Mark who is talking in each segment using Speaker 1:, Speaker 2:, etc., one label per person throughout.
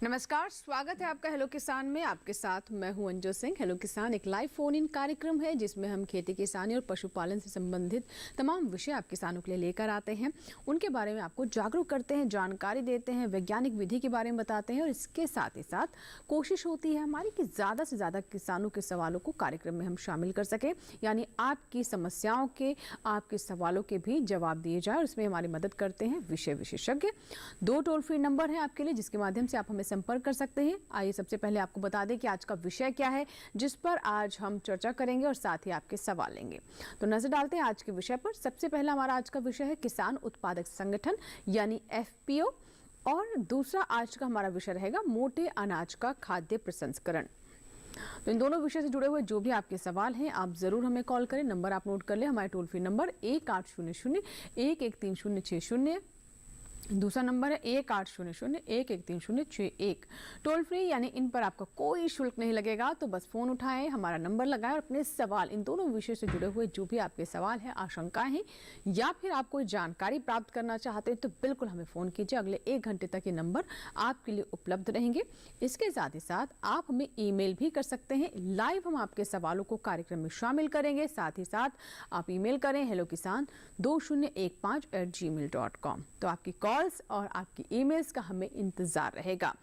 Speaker 1: नमस्कार, स्वागत है आपका हेलो किसान में। आपके साथ मैं हूं अंजू सिंह। हेलो किसान एक लाइव फोन इन कार्यक्रम है जिसमें हम खेती किसानी और पशुपालन से संबंधित तमाम विषय आप किसानों के लिए लेकर आते हैं, उनके बारे में आपको जागरूक करते हैं, जानकारी देते हैं, वैज्ञानिक विधि के बारे में बताते हैं और इसके साथ ही साथ कोशिश होती है हमारी कि ज़्यादा से ज़्यादा किसानों के सवालों को कार्यक्रम में हम शामिल कर सकें, यानी आपकी समस्याओं के, आपके सवालों के भी जवाब दिए जाए और इसमें हमारी मदद करते हैं विषय विशेषज्ञ। 2 टोल फ्री नंबर है आपके लिए जिसके माध्यम से आप हमें संपर्क कर सकते हैं। आइए सबसे पहले आपको बता दें कि आज का विषय क्या है जिस पर आज हम चर्चा करेंगे और साथ ही आपके सवाल लेंगे। तो नजर डालते हैं आज के विषय पर। सबसे पहला हमारा आज का विषय है किसान उत्पादक संगठन यानी एफपीओ और दूसरा आज का हमारा विषय रहेगा मोटे अनाज का खाद्य प्रसंस्करण। तो इन दोनों विषय से जुड़े हुए जो भी आपके सवाल हैं आप जरूर हमें कॉल करें। नंबर आप नोट कर लें, हमारे टोल फ्री नंबर 1800-113060, दूसरा नंबर है 1800-113061। टोल फ्री यानी इन पर आपका कोई शुल्क नहीं लगेगा, तो बस फोन उठाएं, हमारा नंबर लगाएं और अपने सवाल, इन दोनों विषय से जुड़े हुए जो भी आपके सवाल हैं, आशंकाएं हैं या फिर आप कोई जानकारी प्राप्त करना चाहते हैं तो बिल्कुल हमें फोन कीजिए। अगले 1 घंटे तक ये नंबर आपके लिए उपलब्ध रहेंगे। इसके साथ ही साथ आप हमें ईमेल भी कर सकते हैं। लाइव हम आपके सवालों को कार्यक्रम में शामिल करेंगे। साथ ही साथ आप ईमेल करें hellokisan2015@gmail.com। तो आपकी कॉल्स और आपकी ईमेल्स का हमें इंतजार रहेगा।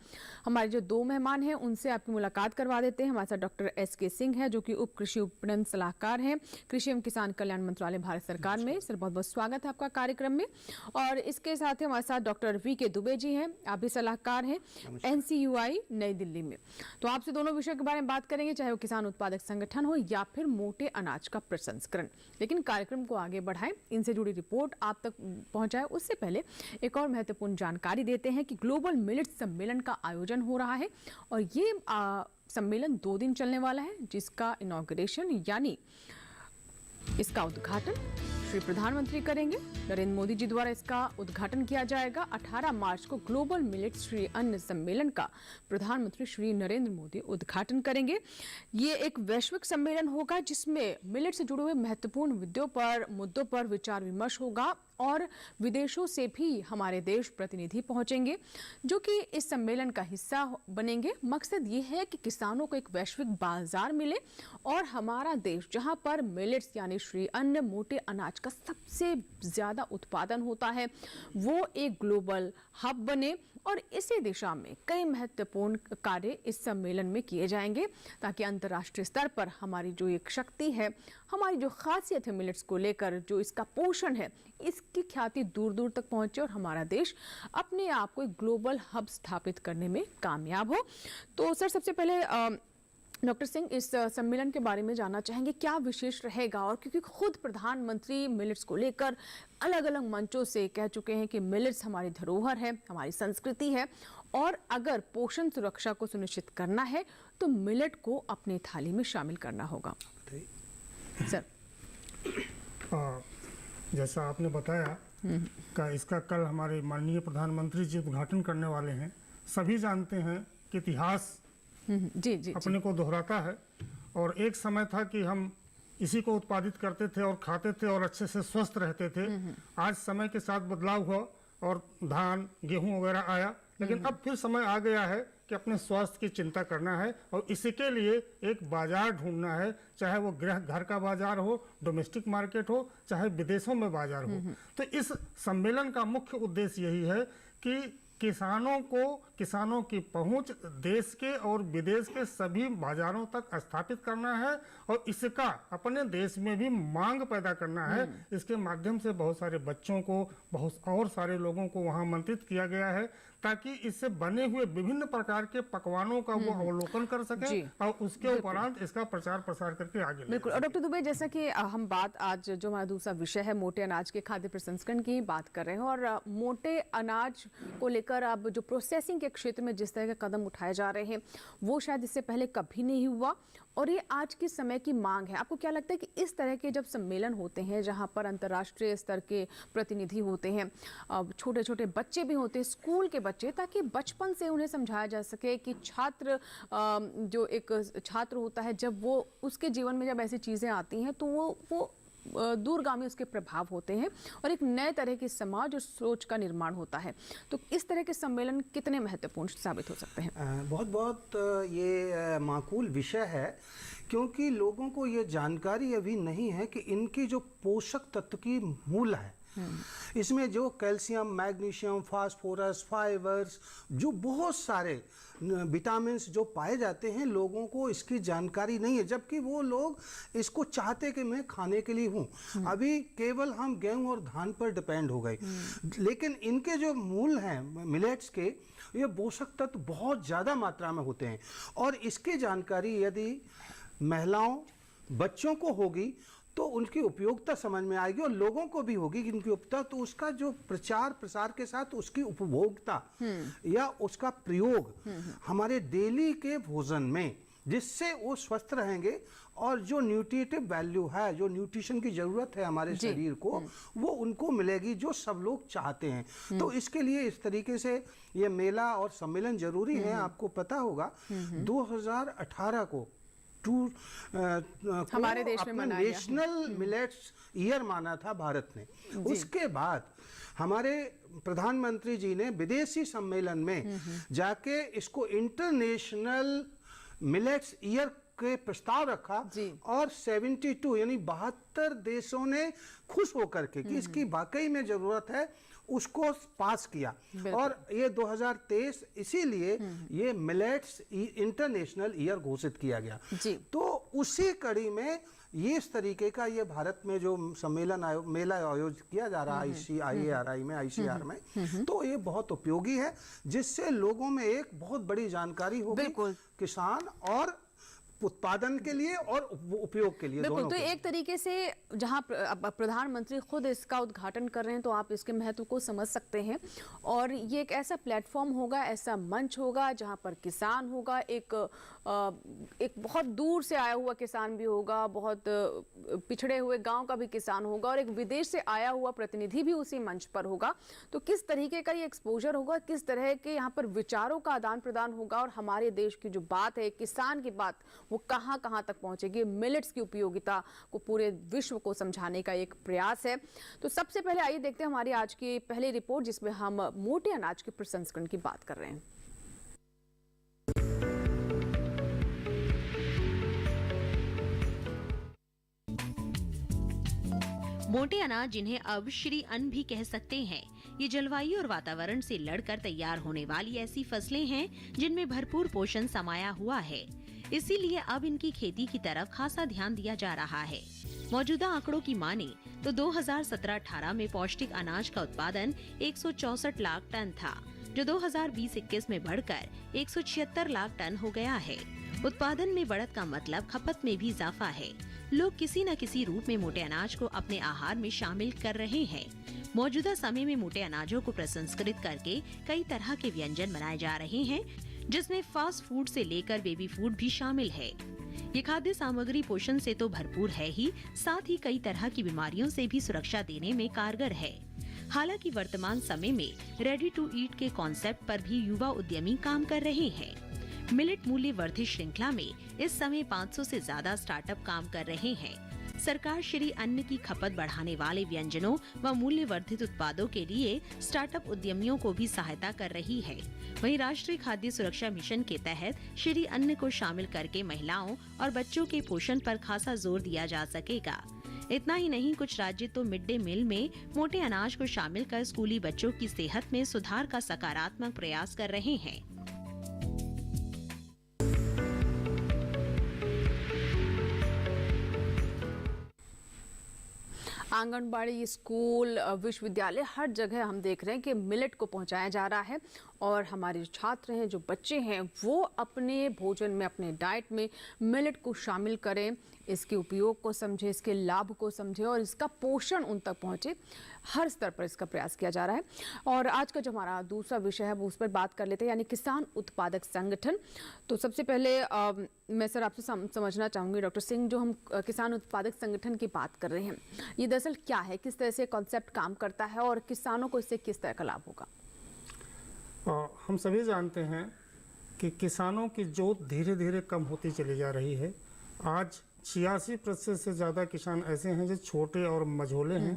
Speaker 1: हमारे जो 2 मेहमान हैं उनसे आपकी मुलाकात करवा देते हैं। हमारे साथ डॉक्टर एस.के. सिंह है जो कि उप कृषि उपनयन सलाहकार हैं, कृषि एवं किसान कल्याण मंत्रालय भारत सरकार में। सर बहुत बहुत स्वागत है आपका कार्यक्रम में। और इसके साथ ही हमारे साथ डॉक्टर वी.के. दुबे जी हैं, आप भी सलाहकार हैं NCUI नई दिल्ली में। तो आपसे दोनों विषय के बारे में बात करेंगे, चाहे वो किसान उत्पादक संगठन हो या फिर मोटे अनाज का प्रसंस्करण। लेकिन कार्यक्रम को आगे बढ़ाएं, इनसे जुड़ी रिपोर्ट आप तक पहुंचाए उससे पहले एक और महत्वपूर्ण जानकारी देते हैं कि ग्लोबल मिलेट सम्मेलन का आयोजन हो रहा है और ये सम्मेलन 2 दिन चलने वाला है, जिसका इनॉग्रेशन यानी इसका उद्घाटन श्री प्रधानमंत्री करेंगे। नरेंद्र मोदी जी द्वारा इसका उद्घाटन किया जाएगा। 18 मार्च को ग्लोबल मिलेट श्री अन्न सम्मेलन का प्रधानमंत्री श्री नरेंद्र मोदी उद्घाटन करेंगे। ये एक वैश्विक सम्मेलन होगा जिसमें मिलेट से जुड़े हुए महत्वपूर्ण मुद्दों पर विचार विमर्श होगा और विदेशों से भी हमारे देश प्रतिनिधि पहुंचेंगे जो कि इस सम्मेलन का हिस्सा बनेंगे। मकसद ये है कि किसानों को एक वैश्विक बाजार मिले और हमारा देश जहां पर मिलेट्स यानी श्री अन्न मोटे अनाज का सबसे ज्यादा उत्पादन होता है वो एक ग्लोबल हब बने और इसी दिशा में कई महत्वपूर्ण कार्य इस सम्मेलन में किए जाएंगे ताकि अंतर्राष्ट्रीय स्तर पर हमारी जो एक शक्ति है, हमारी जो खासियत है मिलेट्स को लेकर, जो इसका पोषण है, इसकी ख्याति दूर दूर तक पहुंचे और हमारा देश अपने आप को एक ग्लोबल हब स्थापित करने में कामयाब हो। तो सर सबसे पहले डॉक्टर सिंह इस सम्मेलन के बारे में जानना चाहेंगे, क्या विशेष रहेगा? और क्योंकि खुद प्रधानमंत्री मिलेट्स को लेकर अलग अलग मंचों से कह चुके हैं कि मिलेट्स हमारी धरोहर है, हमारी संस्कृति है और अगर पोषण सुरक्षा को सुनिश्चित करना है तो मिलेट को अपनी थाली में शामिल करना होगा। सर
Speaker 2: जैसा आपने बताया कि इसका कल हमारे माननीय प्रधानमंत्री जी उद्घाटन करने वाले हैं। सभी जानते हैं कि इतिहास
Speaker 1: जी
Speaker 2: अपने को दोहराता है और एक समय था कि हम इसी को उत्पादित करते थे और खाते थे और अच्छे से स्वस्थ रहते थे। आज समय के साथ बदलाव हुआ और धान गेहूं वगैरह आया, लेकिन अब फिर समय आ गया है कि अपने स्वास्थ्य की चिंता करना है और इसके लिए एक बाजार ढूंढना है, चाहे वो घर का बाजार हो, डोमेस्टिक मार्केट हो, चाहे विदेशों में बाजार हो। तो इस सम्मेलन का मुख्य उद्देश्य यही है कि किसानों की पहुंच देश के और विदेश के सभी बाजारों तक स्थापित करना है और इसका अपने देश में भी मांग पैदा करना है। इसके माध्यम से बहुत सारे बच्चों को, बहुत और सारे लोगों को वहां आमंत्रित किया गया है ताकि इससे बने हुए विभिन्न प्रकार के पकवानों का वो अवलोकन कर सके और उसके उपरांत इसका प्रचार प्रसार करके आगे
Speaker 1: बिल्कुल। और डॉक्टर दुबे, जैसा कि हम बात आज जो हमारा दूसरा विषय है मोटे अनाज के खाद्य प्रसंस्करण की बात कर रहे हैं और मोटे अनाज को लेकर अब जो प्रोसेसिंग के क्षेत्र में जिस तरह के कदम उठाए जा रहे हैं वो शायद इससे पहले कभी नहीं हुआ और ये आज के समय की मांग है। आपको क्या लगता है कि इस तरह के जब सम्मेलन होते हैं जहां पर अंतर्राष्ट्रीय स्तर के प्रतिनिधि होते हैं, छोटे छोटे बच्चे भी होते हैं, स्कूल के बच्चे, ताकि बचपन से उन्हें समझाया जा सके कि छात्र जो एक छात्र होता है जब वो उसके जीवन में जब ऐसी चीज़ें आती हैं तो वो दूरगामी उसके प्रभाव होते हैं और एक नए तरह की समाज और सोच का निर्माण होता है। तो इस तरह के सम्मेलन कितने महत्वपूर्ण साबित हो सकते हैं?
Speaker 3: बहुत बहुत ये माकूल विषय है, क्योंकि लोगों को ये जानकारी अभी नहीं है कि इनकी जो पोषक तत्व की मूल है, इसमें जो कैल्शियम, मैग्नीशियम, फास्फोरस, फाइबर्स, जो बहुत सारे विटामिन जो पाए जाते हैं, लोगों को इसकी जानकारी नहीं है, जबकि वो लोग इसको चाहते कि मैं खाने के लिए हूँ। अभी केवल हम गेहूं और धान पर डिपेंड हो गए, लेकिन इनके जो मूल हैं मिलेट्स के, ये पोषक तत्व बहुत ज़्यादा मात्रा में होते हैं और इसकी जानकारी यदि महिलाओं, बच्चों को होगी तो उनकी उपयोगिता समझ में आएगी और लोगों को भी होगी कि उनकी उपयोगिता, तो उसका जो प्रचार प्रसार के साथ उसकी उपभोक्ता या उसका प्रयोग हमारे डेली के भोजन में, जिससे वो स्वस्थ रहेंगे और जो न्यूट्रिटिव वैल्यू है, जो न्यूट्रिशन की जरूरत है हमारे शरीर को, वो उनको मिलेगी जो सब लोग चाहते हैं। तो इसके लिए इस तरीके से ये मेला और सम्मेलन जरूरी है। आपको पता होगा 2018 को
Speaker 1: हमारे देश में मनाया
Speaker 3: नेशनल मिलेट्स ईयर माना था भारत ने। उसके बाद हमारे प्रधानमंत्री जी ने विदेशी सम्मेलन में जाके इसको इंटरनेशनल मिलेट्स ईयर के प्रस्ताव रखा और 72 यानी 72 देशों ने खुश होकर के कि इसकी वाकई में जरूरत है, उसको पास किया। और ये 2023 इसीलिए ये मिलेट्स इंटरनेशनल ईयर घोषित किया गया। तो उसी कड़ी में ये इस तरीके का ये भारत में जो सम्मेलन मेला आयोजित किया जा रहा है ICAR में, तो ये बहुत उपयोगी है, जिससे लोगों में एक बहुत बड़ी जानकारी होगी किसान और उत्पादन के लिए और उपयोग के लिए।
Speaker 1: बिल्कुल। तो एक तरीके से जहां प्रधानमंत्री खुद इसका उद्घाटन कर रहे हैं, तो आप इसके महत्व को समझ सकते हैं। और ये एक ऐसा प्लेटफॉर्म होगा, ऐसा मंच होगा जहां पर किसान होगा, एक बहुत दूर से आया हुआ किसान भी होगा, बहुत पिछड़े हुए गांव का भी किसान होगा और एक विदेश से आया हुआ प्रतिनिधि भी उसी मंच पर होगा। तो किस तरीके का ये एक्सपोजर होगा, किस तरह के यहाँ पर विचारों का आदान प्रदान होगा और हमारे देश की जो बात है, किसान की बात, वो कहां कहां तक पहुंचेगी। मिलेट्स की उपयोगिता को पूरे विश्व को समझाने का एक प्रयास है। तो सबसे पहले आइए देखते हैं हमारी आज की पहली रिपोर्ट, जिसमें हम मोटे अनाज के प्रसंस्करण की बात कर रहे हैं।
Speaker 4: मोटे अनाज, जिन्हें अब श्री अन्न भी कह सकते हैं, ये जलवायु और वातावरण से लड़कर तैयार होने वाली ऐसी फसलें हैं जिनमें भरपूर पोषण समाया हुआ है। इसीलिए अब इनकी खेती की तरफ खासा ध्यान दिया जा रहा है। मौजूदा आंकड़ों की माने तो 2017-18 में पौष्टिक अनाज का उत्पादन 164 लाख टन था, जो 2020-21 में बढ़कर 176 लाख टन हो गया है। उत्पादन में बढ़त का मतलब खपत में भी इजाफा है। लोग किसी न किसी रूप में मोटे अनाज को अपने आहार में शामिल कर रहे हैं। मौजूदा समय में मोटे अनाजों को प्रसंस्कृत करके कई तरह के व्यंजन बनाए जा रहे हैं, जिसमें फास्ट फूड से लेकर बेबी फूड भी शामिल है। ये खाद्य सामग्री पोषण से तो भरपूर है ही, साथ ही कई तरह की बीमारियों से भी सुरक्षा देने में कारगर है। हालांकि वर्तमान समय में रेडी टू ईट के कॉन्सेप्ट पर भी युवा उद्यमी काम कर रहे हैं। मिलेट मूल्य वर्धित श्रृंखला में इस समय 500 से ज्यादा स्टार्टअप काम कर रहे हैं। सरकार श्री अन्न की खपत बढ़ाने वाले व्यंजनों व मूल्य वर्धित उत्पादों के लिए स्टार्टअप उद्यमियों को भी सहायता कर रही है। वहीं राष्ट्रीय खाद्य सुरक्षा मिशन के तहत श्री अन्न को शामिल करके महिलाओं और बच्चों के पोषण पर खासा जोर दिया जा सकेगा। इतना ही नहीं, कुछ राज्य तो मिड डे मील में मोटे अनाज को शामिल कर स्कूली बच्चों की सेहत में सुधार का सकारात्मक प्रयास कर रहे हैं।
Speaker 1: आंगनबाड़ी, स्कूल, विश्वविद्यालय, हर जगह हम देख रहे हैं कि मिलेट को पहुंचाया जा रहा है और हमारे जो छात्र हैं, जो बच्चे हैं, वो अपने भोजन में, अपने डाइट में मिलेट को शामिल करें, इसके उपयोग को समझें, इसके लाभ को समझें और इसका पोषण उन तक पहुंचे। हर स्तर पर इसका प्रयास किया जा रहा है। और आज का जो हमारा दूसरा विषय है वो उस पर बात कर लेते हैं, यानी किसान उत्पादक संगठन। तो सबसे पहले मैं सर आपसे समझना चाहूँगी डॉक्टर सिंह, जो हम किसान उत्पादक संगठन की बात कर रहे हैं, ये दरअसल क्या है, किस तरह से कॉन्सेप्ट काम करता है और किसानों को इससे किस तरह का लाभ होगा?
Speaker 2: हम सभी जानते हैं कि किसानों की जोत धीरे धीरे कम होती चली जा रही है। आज 86% से ज़्यादा किसान ऐसे हैं जो छोटे और मझोले हैं।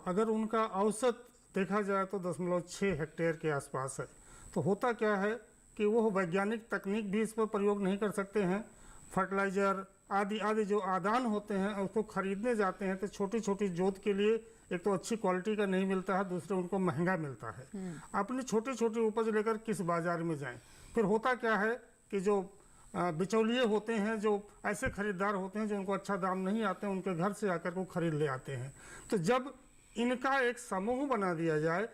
Speaker 2: अगर उनका औसत देखा जाए तो 0.6 हेक्टेयर के आसपास है। तो होता क्या है कि वो वैज्ञानिक तकनीक भी इस पर प्रयोग नहीं कर सकते हैं। फर्टिलाइज़र आदि जो आदान होते हैं उसको खरीदने जाते हैं तो छोटी छोटी जोत के लिए एक तो अच्छी क्वालिटी का नहीं मिलता है, दूसरे उनको महंगा मिलता है। अपनी छोटी छोटी उपज लेकर किस बाजार में जाएं? फिर होता क्या है कि जो बिचौलिए होते हैं, जो ऐसे खरीदार होते हैं जो उनको अच्छा दाम नहीं आते हैं, उनके घर से आकर को खरीद ले आते हैं। तो जब इनका एक समूह बना दिया जाए,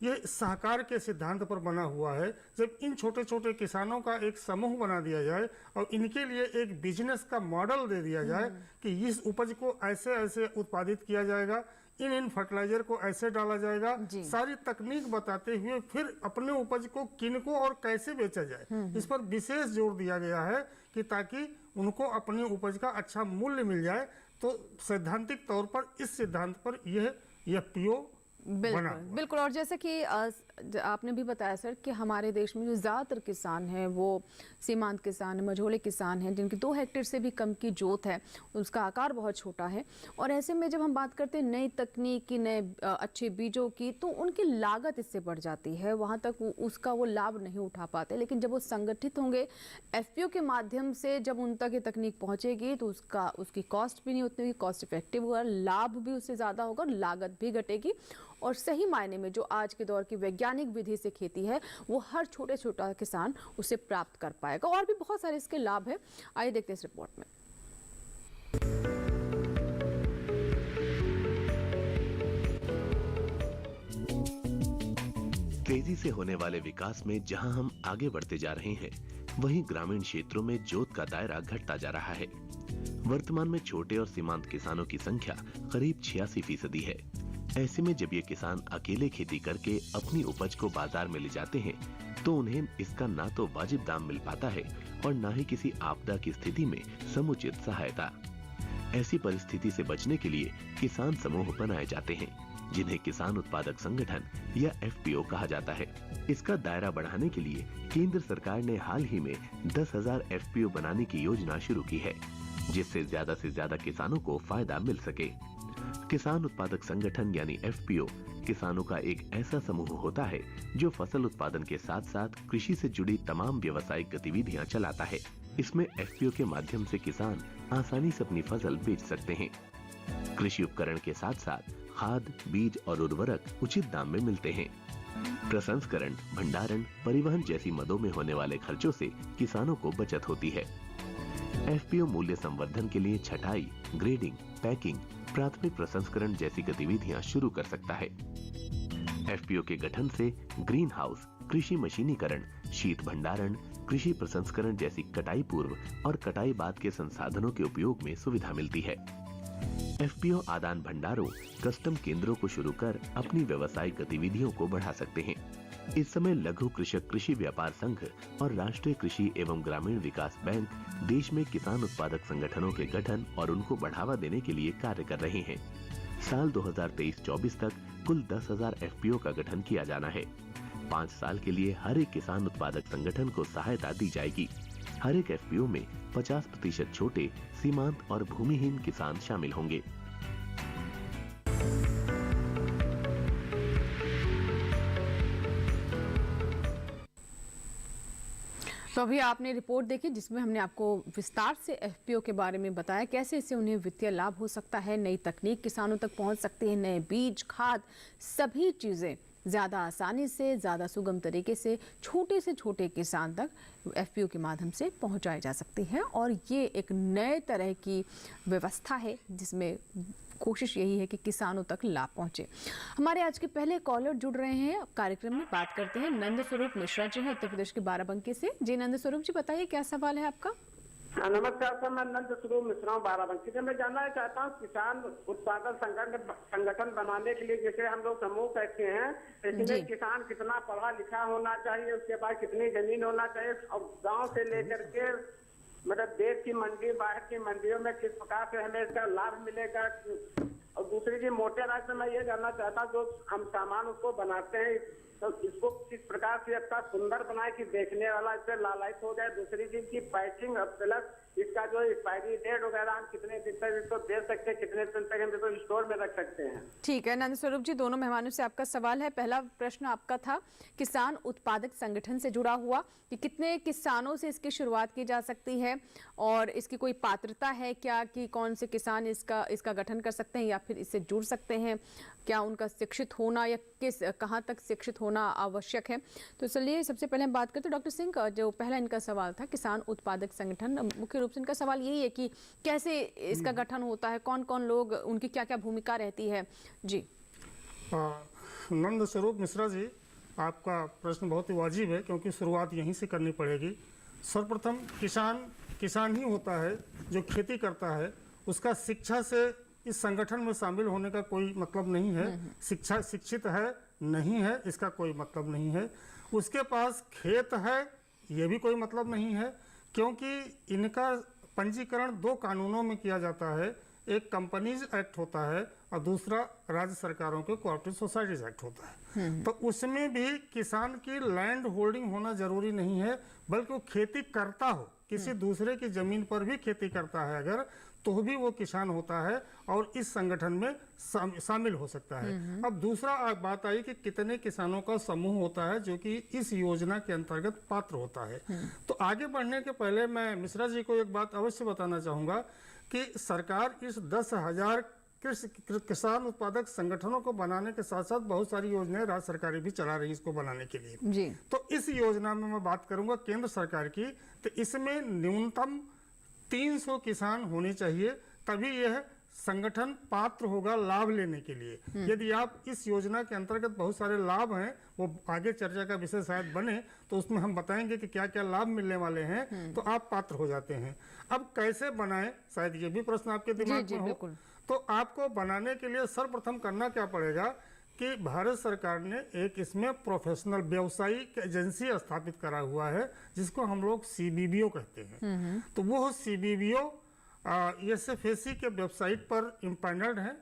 Speaker 2: ये सहकार के सिद्धांत पर बना हुआ है, जब इन छोटे छोटे किसानों का एक समूह बना दिया जाए और इनके लिए एक बिजनेस का मॉडल दे दिया जाए कि इस उपज को ऐसे ऐसे उत्पादित किया जाएगा, इन फर्टिलाइजर को ऐसे डाला जाएगा, सारी तकनीक बताते हुए फिर अपने उपज को किनको और कैसे बेचा जाए, इस पर विशेष जोर दिया गया है कि ताकि उनको अपनी उपज का अच्छा मूल्य मिल जाए। तो सैद्धांतिक तौर पर इस सिद्धांत पर यह FPO
Speaker 1: बिल्कुल बिल्कुल। और जैसे कि आपने भी बताया सर कि हमारे देश में जो ज़्यादातर किसान हैं वो सीमांत किसान हैं, मझोले किसान हैं, जिनकी 2 हेक्टेयर से भी कम की जोत है, उसका आकार बहुत छोटा है। और ऐसे में जब हम बात करते हैं नई तकनीक की, नए अच्छे बीजों की, तो उनकी लागत इससे बढ़ जाती है, वहाँ तक उसका वो लाभ नहीं उठा पाते। लेकिन जब वो संगठित होंगे FPO के माध्यम से, जब उन तक ये तकनीक पहुँचेगी तो उसकी कॉस्ट भी नहीं उतनी होगी, कॉस्ट इफेक्टिव होगा, लाभ भी उससे ज़्यादा होगा और लागत भी घटेगी। और सही मायने में जो आज के दौर की वैज्ञानिक विधि से खेती है वो हर छोटा किसान उसे प्राप्त कर पाएगा। और भी बहुत सारे इसके लाभ हैं, आइए देखते हैं इस रिपोर्ट में।
Speaker 5: तेजी से होने वाले विकास में जहां हम आगे बढ़ते जा रहे हैं, वहीं ग्रामीण क्षेत्रों में जोत का दायरा घटता जा रहा है। वर्तमान में छोटे और सीमांत किसानों की संख्या करीब 86% है। ऐसे में जब ये किसान अकेले खेती करके अपनी उपज को बाजार में ले जाते हैं तो उन्हें इसका ना तो वाजिब दाम मिल पाता है और ना ही किसी आपदा की स्थिति में समुचित सहायता। ऐसी परिस्थिति से बचने के लिए किसान समूह बनाए जाते हैं, जिन्हें किसान उत्पादक संगठन या FPO कहा जाता है। इसका दायरा बढ़ाने के लिए केंद्र सरकार ने हाल ही में 10,000 FPO बनाने की योजना शुरू की है, जिससे ज्यादा से ज्यादा किसानों को फायदा मिल सके। किसान उत्पादक संगठन यानी FPO किसानों का एक ऐसा समूह होता है जो फसल उत्पादन के साथ साथ कृषि से जुड़ी तमाम व्यावसायिक गतिविधियां चलाता है। इसमें FPO के माध्यम से किसान आसानी से अपनी फसल बेच सकते हैं। कृषि उपकरण के साथ साथ खाद, बीज और उर्वरक उचित दाम में मिलते हैं। प्रसंस्करण, भंडारण, परिवहन जैसी मदों में होने वाले खर्चों से किसानों को बचत होती है। FPO मूल्य संवर्धन के लिए छटाई, ग्रेडिंग, पैकिंग, प्राथमिक प्रसंस्करण जैसी गतिविधियां शुरू कर सकता है। FPO के गठन से ग्रीन हाउस, कृषि मशीनीकरण, शीत भंडारण, कृषि प्रसंस्करण जैसी कटाई पूर्व और कटाई बाद के संसाधनों के उपयोग में सुविधा मिलती है। FPO आदान भंडारों, कस्टम केंद्रों को शुरू कर अपनी व्यवसायिक गतिविधियों को बढ़ा सकते हैं। इस समय लघु कृषक कृषि व्यापार संघ और राष्ट्रीय कृषि एवं ग्रामीण विकास बैंक देश में किसान उत्पादक संगठनों के गठन और उनको बढ़ावा देने के लिए कार्य कर रहे हैं। साल 2023-24 तक कुल 10,000 FPO का गठन किया जाना है। 5 साल के लिए हर एक किसान उत्पादक संगठन को सहायता दी जाएगी। हर एक FPO में 50% छोटे, सीमांत और भूमिहीन किसान शामिल होंगे।
Speaker 1: तो अभी आपने रिपोर्ट देखी जिसमें हमने आपको विस्तार से FPO के बारे में बताया, कैसे इससे उन्हें वित्तीय लाभ हो सकता है, नई तकनीक किसानों तक पहुंच सकती है, नए बीज, खाद, सभी चीज़ें ज़्यादा आसानी से, ज़्यादा सुगम तरीके से छोटे से छोटे किसान तक FPO के माध्यम से पहुंचाई जा सकती है। और ये एक नए तरह की व्यवस्था है जिसमें कोशिश यही है कि किसानों तक लाभ पहुंचे। हमारे आज के पहले कॉलर जुड़ रहे हैं कार्यक्रम में। बात करते हैं नंद स्वरूप मिश्रा जी हैं उत्तर प्रदेश के बाराबंकी से। जी नंद स्वरूप जी, बताइए क्या सवाल है आपका?
Speaker 6: नमस्कार सर, मैं नंद स्वरूप मिश्रा हूँ बाराबंकी से। मैं जानना चाहता हूँ किसान उत्पादक संगठन बनाने के लिए जैसे हम लोग समूह कहते हैं, इसमें किसान कितना पढ़ा लिखा होना चाहिए, उसके बाद कितनी जमीन होना चाहिए, और गाँव से लेकर के मतलब देश की मंडी, बाहर की मंडियों में किस प्रकार से हमें इसका लाभ मिलेगा। और दूसरी चीज मोटे राज से मैं ये जानना चाहता हूँ, जो हम सामान उसको बनाते हैं तो इसको किस प्रकार से अच्छा सुंदर बनाए कि देखने वाला इससे लालायित हो जाए। दूसरी चीज की पैकिंग प्लस इसका जो एक्सपायरी डेट वगैरह हम कितने दिन तक इसको दे सकते हैं, कितने दिन तक हम इसको स्टोर में रख सकते हैं।
Speaker 1: ठीक है नंद स्वरूप जी, दोनों मेहमानों से आपका सवाल है। पहला प्रश्न आपका था किसान उत्पादक संगठन से जुड़ा हुआ कि कितने किसानों से इसकी शुरुआत की जा सकती है और इसकी कोई पात्रता है क्या कि कौन से किसान इसका गठन कर सकते हैं या फिर इससे जुड़ सकते हैं, क्या उनका शिक्षित होना या कहाँ तक शिक्षित होना आवश्यक है। तो चलिए सबसे पहले हम बात करते हैं डॉक्टर सिंह का, जो पहला इनका सवाल था किसान उत्पादक संगठन, मुख्य रूप से इनका सवाल यही है कि कैसे इसका गठन होता है, कौन कौन लोग, उनकी क्या क्या भूमिका रहती है। जी
Speaker 2: नंद स्वरूप मिश्रा जी, आपका प्रश्न बहुत ही वाजिब है क्योंकि शुरुआत यहीं से करनी पड़ेगी। सर्वप्रथम किसान ही होता है जो खेती करता है, उसका शिक्षा से इस संगठन में शामिल होने का कोई मतलब नहीं है। शिक्षित है नहीं है इसका कोई मतलब नहीं है, उसके पास खेत है ये भी कोई मतलब नहीं है, क्योंकि इनका पंजीकरण 2 कानूनों में किया जाता है। एक कंपनीज एक्ट होता है और दूसरा राज्य सरकारों के कोऑपरेटिव सोसाइटीज एक्ट होता है। तो उसमें भी किसान की लैंड होल्डिंग होना जरूरी नहीं है, बल्कि वो खेती करता हो, किसी दूसरे की जमीन पर भी खेती करता है अगर, तो भी वो किसान होता है और इस संगठन में शामिल हो सकता है। अब दूसरा बात आई कि कितने किसानों का समूह होता है जो कि इस योजना के अंतर्गत पात्र होता है। तो आगे बढ़ने के पहले मैं मिश्रा जी को एक बात अवश्य बताना चाहूँगा कि सरकार इस 10,000 किसान उत्पादक संगठनों को बनाने के साथ साथ बहुत सारी योजनाएं राज्य सरकारें भी चला रही है इसको बनाने के लिए
Speaker 1: जी।
Speaker 2: तो इस योजना में मैं बात करूंगा केंद्र सरकार की, तो इसमें न्यूनतम 300 किसान होने चाहिए, तभी यह संगठन पात्र होगा लाभ लेने के लिए। यदि आप इस योजना के अंतर्गत बहुत सारे लाभ हैं, वो आगे चर्चा का विषय शायद बने तो उसमें हम बताएंगे कि क्या क्या लाभ मिलने वाले हैं, तो आप पात्र हो जाते हैं। अब कैसे बनाएं, शायद ये भी प्रश्न आपके दिमाग में हो। तो आपको बनाने के लिए सर्वप्रथम करना क्या पड़ेगा कि भारत सरकार ने एक इसमें प्रोफेशनल व्यावसायिक एजेंसी स्थापित करा हुआ है जिसको हम लोग CBBO कहते हैं। तो वो CBBO SFAC के वेबसाइट पर इम्पैनल्ड है,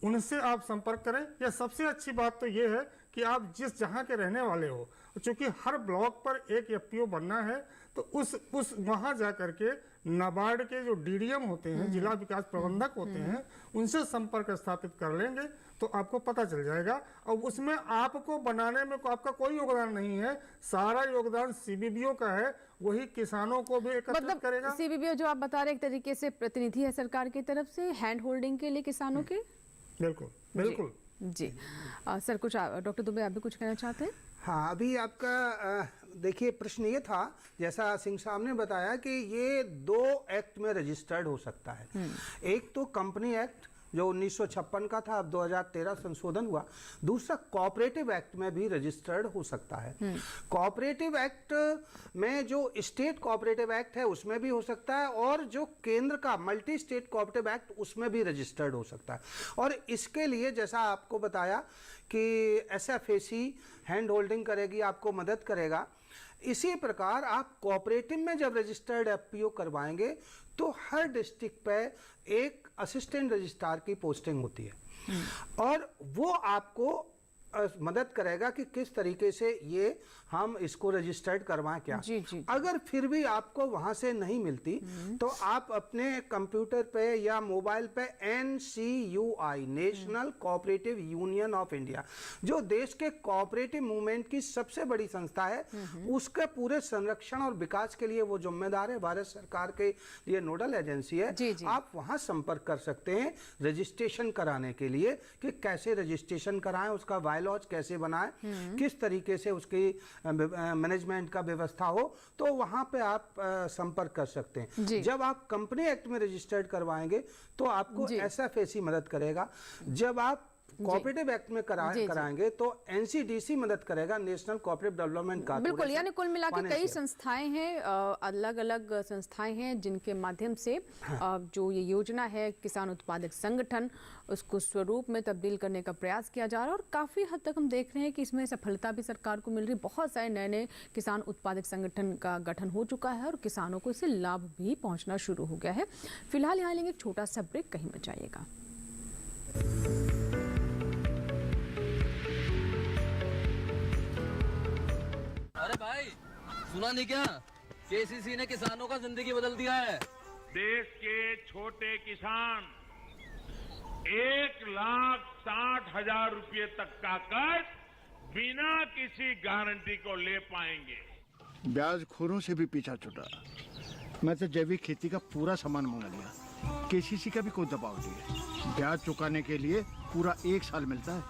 Speaker 2: उनसे आप संपर्क करें। या सबसे अच्छी बात तो ये है कि आप जिस जहाँ के रहने वाले हो, चूँकि हर ब्लॉक पर एक FPO बनना है, तो उस वहाँ जा कर के नाबार्ड के जो DDM होते हैं, जिला विकास प्रबंधक होते हैं, उनसे संपर्क स्थापित कर लेंगे तो आपको पता चल जाएगा। और उसमें आपको बनाने में आपका कोई योगदान नहीं है, सारा योगदान CBBO का है, वही किसानों को भी एकत्रित करेगा।
Speaker 1: CBBO जो आप बता रहे एक तरीके से प्रतिनिधि है सरकार की तरफ से हैंड होल्डिंग के लिए किसानों के।
Speaker 2: बिल्कुल बिल्कुल
Speaker 1: जी। सर कुछ डॉक्टर दुबे आप भी कुछ कहना चाहते हैं?
Speaker 3: हाँ, अभी आपका देखिए प्रश्न ये था, जैसा सिंह साहब ने बताया कि ये 2 एक्ट में रजिस्टर्ड हो सकता है। एक तो कंपनी एक्ट जो 1956 का था, अब 2013 संशोधन हुआ। दूसरा कोऑपरेटिव एक्ट में भी रजिस्टर्ड हो सकता है। कोऑपरेटिव एक्ट में जो स्टेट कोऑपरेटिव एक्ट है उसमें भी हो सकता है, और जो केंद्र का मल्टी स्टेट कोऑपरेटिव एक्ट उसमें भी रजिस्टर्ड हो सकता है। और इसके लिए जैसा आपको बताया कि SFAC हैंड होल्डिंग करेगी, आपको मदद करेगा। इसी प्रकार आप कोऑपरेटिव में जब रजिस्टर्ड FPO करवाएंगे तो हर डिस्ट्रिक्ट पे एक असिस्टेंट रजिस्ट्रार की पोस्टिंग होती है, और वो आपको मदद करेगा कि किस तरीके से ये हम इसको रजिस्टर्ड करवाएं क्या।
Speaker 1: जी।
Speaker 3: अगर फिर भी आपको वहां से नहीं मिलती तो आप अपने कंप्यूटर पे या मोबाइल पे NCUI national cooperative union of India, जो देश के कोऑपरेटिव मूवमेंट की सबसे बड़ी संस्था है, उसके पूरे संरक्षण और विकास के लिए वो जिम्मेदार है, भारत सरकार के लिए नोडल एजेंसी है।
Speaker 1: जी।
Speaker 3: आप वहां संपर्क कर सकते हैं रजिस्ट्रेशन कराने के लिए कि कैसे रजिस्ट्रेशन कराएं, उसका बायलॉज कैसे बनाएं, किस तरीके से उसकी मैनेजमेंट का व्यवस्था हो, तो वहां पे आप संपर्क कर सकते हैं। जब आप कंपनी एक्ट में रजिस्टर्ड करवाएंगे तो आपको SFAC मदद करेगा। जब आप कोऑपरेटिव एक्ट में कराएंगे तो NCDC मदद करेगा, नेशनल कोऑपरेटिव डेवलपमेंट कॉर्पोरेशन।
Speaker 1: बिल्कुल, यानी कुल मिला के कई संस्थाएं हैं, अलग अलग संस्थाएं हैं जिनके माध्यम से जो ये योजना है किसान उत्पादक संगठन, उसको स्वरूप में तब्दील करने का प्रयास किया जा रहा है। और काफ़ी हद तक हम देख रहे हैं कि इसमें सफलता भी सरकार को मिल रही है। बहुत सारे नए नए किसान उत्पादक संगठन का गठन हो चुका है और किसानों को इससे लाभ भी पहुंचना शुरू हो गया है। फिलहाल यहाँ लेंगे एक छोटा सा ब्रेक, कहीं मत जाइएगा।
Speaker 7: अरे भाई सुना नहीं क्या, KCC ने किसानों का जिंदगी बदल दिया है। देश के छोटे किसान 1,60,000 रुपए तक का कर्ज बिना किसी गारंटी को ले पाएंगे।
Speaker 8: ब्याज खोरों से भी पीछा छुटा। मैं तो जैविक खेती का पूरा सामान मंगा लिया। केसीसी का भी कोई दबाव नहीं है। ब्याज चुकाने के लिए पूरा 1 साल मिलता है।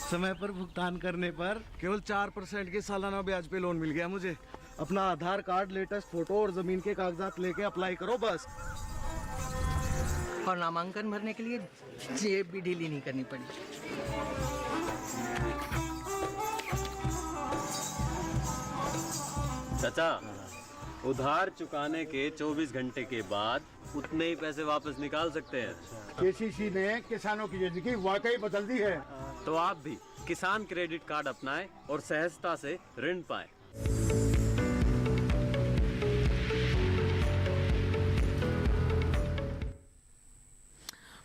Speaker 9: समय पर भुगतान करने पर केवल 4% के सालाना ब्याज पे लोन मिल गया मुझे। अपना आधार कार्ड, लेटेस्ट फोटो और जमीन के कागजात लेके अप्लाई करो बस।
Speaker 10: और नामांकन भरने के लिए जेब भी ढीली नहीं करनी पड़ी।
Speaker 11: चाचा, उधार चुकाने के 24 घंटे के बाद उतने ही पैसे वापस निकाल सकते हैं।
Speaker 8: केसीसी ने किसानों की जिंदगी वाकई बदल दी है।
Speaker 11: तो आप भी किसान क्रेडिट कार्ड अपनाएं और सहजता से ऋण पाएं।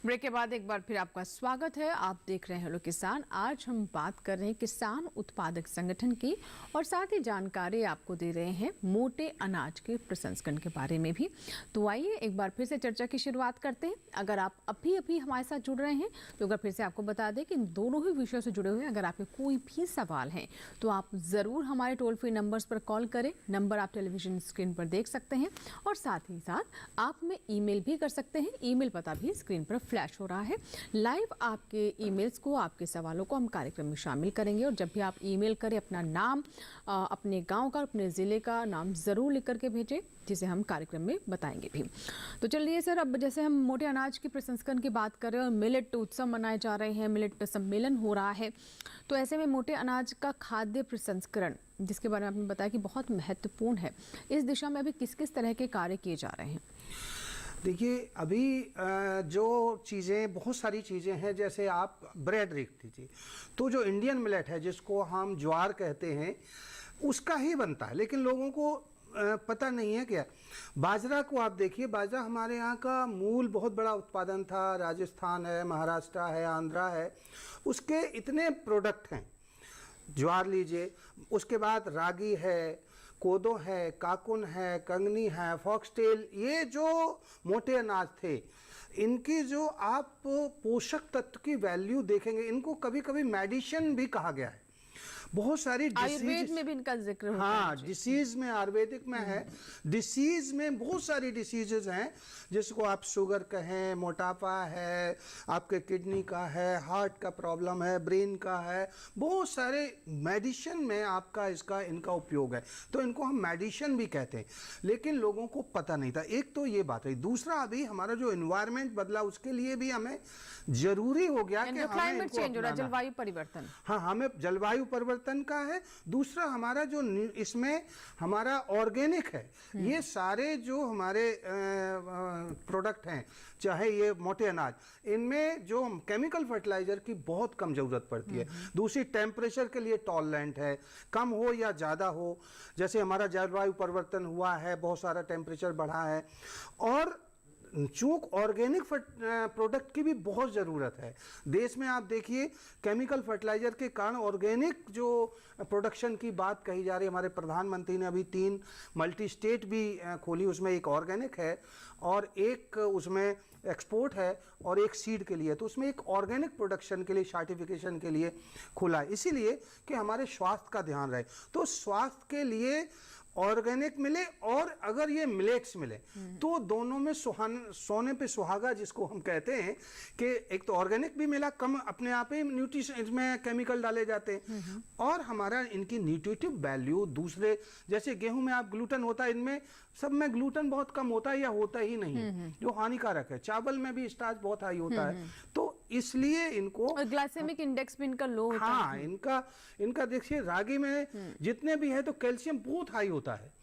Speaker 1: ब्रेक के बाद एक बार फिर आपका स्वागत है। आप देख रहे हैं हेलो किसान। आज हम बात कर रहे हैं किसान उत्पादक संगठन की और साथ ही जानकारी आपको दे रहे हैं मोटे अनाज के प्रसंस्करण के बारे में भी। तो आइए एक बार फिर से चर्चा की शुरुआत करते हैं। अगर आप अभी हमारे साथ जुड़ रहे हैं तो अगर फिर से आपको बता दें कि इन दोनों ही विषयों से जुड़े हुए अगर आपके कोई भी सवाल हैं तो आप ज़रूर हमारे टोल फ्री नंबर्स पर कॉल करें। नंबर आप टेलीविजन स्क्रीन पर देख सकते हैं और साथ ही साथ आप में ईमेल भी कर सकते हैं। ईमेल पता भी स्क्रीन पर फ्लैश हो रहा है। लाइव आपके ईमेल्स को, आपके सवालों को हम कार्यक्रम में शामिल करेंगे और जब भी आप ईमेल करें अपना नाम, अपने गांव का, अपने ज़िले का नाम ज़रूर लिख करके भेजें, जिसे हम कार्यक्रम में बताएंगे भी। तो चलिए सर, अब जैसे हम मोटे अनाज के प्रसंस्करण की बात कर रहे हैं और मिलेट उत्सव मनाए जा रहे हैं, मिलेट सम्मेलन हो रहा है, तो ऐसे में मोटे अनाज का खाद्य प्रसंस्करण जिसके बारे में आपने बताया कि बहुत महत्वपूर्ण है, इस दिशा में अभी किस किस तरह के कार्य किए जा रहे हैं?
Speaker 3: देखिए, अभी जो चीज़ें, बहुत सारी चीज़ें हैं, जैसे आप ब्रेड देख लीजिए, तो जो इंडियन मिलेट है जिसको हम ज्वार कहते हैं उसका ही बनता है, लेकिन लोगों को पता नहीं है क्या। बाजरा को आप देखिए, बाजरा हमारे यहाँ का मूल बहुत बड़ा उत्पादन था। राजस्थान है, महाराष्ट्र है, आंध्रा है, उसके इतने प्रोडक्ट हैं। ज्वार लीजिए, उसके बाद रागी है, कोदो है, काकुन है, कंगनी है, फॉक्सटेल, ये जो मोटे अनाज थे, इनकी जो आप पोषक तत्व की वैल्यू देखेंगे, इनको कभी कभी मेडिसिन भी कहा गया है। बहुत सारी
Speaker 1: आयुर्वेद में भी इनका जिक्र होता है।
Speaker 3: हाँ, डिसीज में, आयुर्वेदिक में है। डिसीज में बहुत सारी डिसीजेज हैं, जिसको आप शुगर कहें, मोटापा है, आपके किडनी का है, हार्ट का प्रॉब्लम है, ब्रेन का है, बहुत सारे मेडिसिन में आपका इसका इनका उपयोग है। तो इनको हम मेडिसिन भी कहते हैं, लेकिन लोगों को पता नहीं था। एक तो ये बात है। दूसरा, अभी हमारा जो एनवायरनमेंट बदला, उसके लिए भी हमें जरूरी हो गया कि
Speaker 1: क्लाइमेट चेंज हो रहा है, जलवायु परिवर्तन।
Speaker 3: हाँ, हमें जलवायु परिवर्तन का है। दूसरा, हमारा जो इसमें हमारा ऑर्गेनिक है, ये सारे जो हमारे प्रोडक्ट हैं, चाहे ये मोटे अनाज, इनमें जो केमिकल फर्टिलाइजर की बहुत कम जरूरत पड़ती है। दूसरी, टेम्परेचर के लिए टॉलरेंट है, कम हो या ज़्यादा हो। जैसे हमारा जलवायु परिवर्तन हुआ है, बहुत सारा टेम्परेचर बढ़ा है, और चूंकि ऑर्गेनिक प्रोडक्ट की भी बहुत ज़रूरत है। देश में आप देखिए, केमिकल फर्टिलाइजर के कारण ऑर्गेनिक जो प्रोडक्शन की बात कही जा रही है। हमारे प्रधानमंत्री ने अभी 3 मल्टी स्टेट भी खोली, उसमें एक ऑर्गेनिक है और एक उसमें एक्सपोर्ट है और एक सीड के लिए। तो उसमें एक ऑर्गेनिक प्रोडक्शन के लिए सर्टिफिकेशन के लिए खुला है, इसीलिए कि हमारे स्वास्थ्य का ध्यान रहे। तो स्वास्थ्य के लिए ऑर्गेनिक मिले, और अगर ये मिलेट्स मिले तो दोनों में सोने पे सुहागा, जिसको हम कहते हैं कि एक तो ऑर्गेनिक भी मिला, कम अपने आप ही न्यूट्रिशन, इसमें केमिकल डाले जाते हैं, और हमारा इनकी न्यूट्रिटिव वैल्यू। दूसरे, जैसे गेहूं में आप ग्लूटेन होता है, इनमें सब में ग्लूटेन बहुत कम होता है या होता ही नहीं, जो हानिकारक है। चावल में भी स्टार्च बहुत हाई होता है, तो इसलिए इनको,
Speaker 1: और ग्लाइसेमिक इंडेक्स भी इनका लो होता है।
Speaker 3: हाँ, इनका देखिए, रागी में जितने भी है तो कैल्शियम बहुत हाई होता है।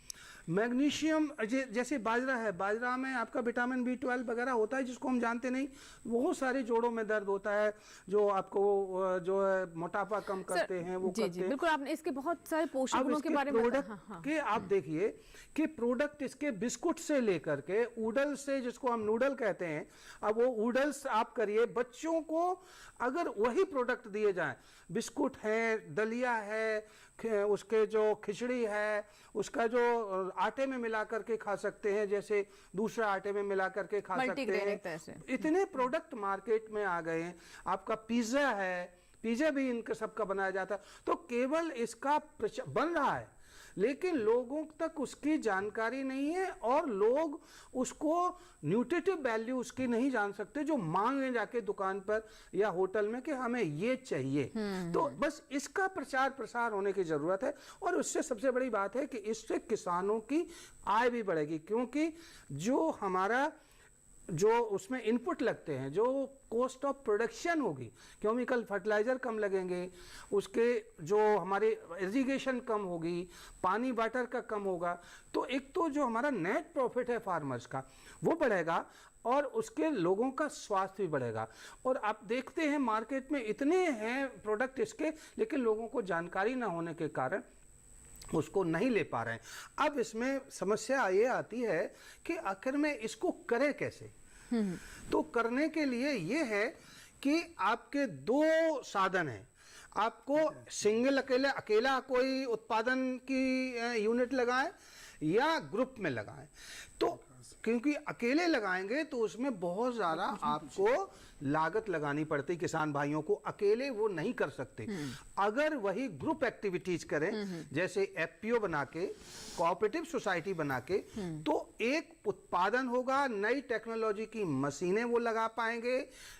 Speaker 3: मैग्नीशियम, जैसे बाजरा है, बाजरा में आपका विटामिन B12 वगैरह होता है, जिसको हम जानते नहीं। बहुत सारे जोड़ों में दर्द होता है, जो आपको जो है मोटापा कम करते हैं, वो करते हैं।
Speaker 1: बिल्कुल, आपने इसके बहुत सारे पोषक गुणों के बारे में
Speaker 3: प्रोडक्ट के आप देखिए कि प्रोडक्ट इसके बिस्कुट से लेकर के ऊडल से, जिसको हम नूडल कहते हैं, अब वो ऊडल्स आप करिए, बच्चों को अगर वही प्रोडक्ट दिए जाएं, बिस्कुट है, दलिया है, उसके जो खिचड़ी है, उसका जो आटे में मिला करके खा सकते हैं, जैसे दूसरा आटे में मिला करके खा सकते
Speaker 1: मल्टीग्रेन एक तरह से।
Speaker 3: हैं। इतने प्रोडक्ट मार्केट में आ गए हैं। आपका पिज्जा है, पिज्जा भी इनका सबका बनाया जाता है। तो केवल इसका बन रहा है, लेकिन लोगों तक उसकी जानकारी नहीं है और लोग उसको न्यूट्रिटिव वैल्यू उसकी नहीं जान सकते, जो मांगे जाके दुकान पर या होटल में कि हमें ये चाहिए। तो बस इसका प्रचार प्रसार होने की जरूरत है। और उससे सबसे बड़ी बात है कि इससे किसानों की आय भी बढ़ेगी, क्योंकि जो हमारा जो उसमें इनपुट लगते हैं, जो कॉस्ट ऑफ प्रोडक्शन होगी, केमिकल फर्टिलाइजर कम लगेंगे, उसके जो हमारे इरिगेशन कम होगी, पानी वाटर का कम होगा, तो एक तो जो हमारा नेट प्रॉफिट है फार्मर्स का वो बढ़ेगा और उसके लोगों का स्वास्थ्य भी बढ़ेगा। और आप देखते हैं मार्केट में इतने हैं प्रोडक्ट इसके, लेकिन लोगों को जानकारी ना होने के कारण उसको नहीं ले पा रहे हैं। अब इसमें समस्या ये आती है कि आखिर में इसको करें कैसे। तो करने के लिए ये है कि आपके दो साधन हैं। आपको सिंगल अकेला कोई उत्पादन की यूनिट लगाएं या ग्रुप में लगाएं। तो क्योंकि अकेले लगाएंगे तो उसमें बहुत ज़्यादा आपको लागत लगानी पड़ती, किसान भाइयों को अकेले वो नहीं कर सकते। अगर वही ग्रुप एक्टिविटीज करें, जैसे एफपीओ बना के, कोऑपरेटिव सोसाइटी बना के, तो एक उत्पादन होगा, नई टेक्नोलॉजी की मशीनें वो लगा पाएंगे,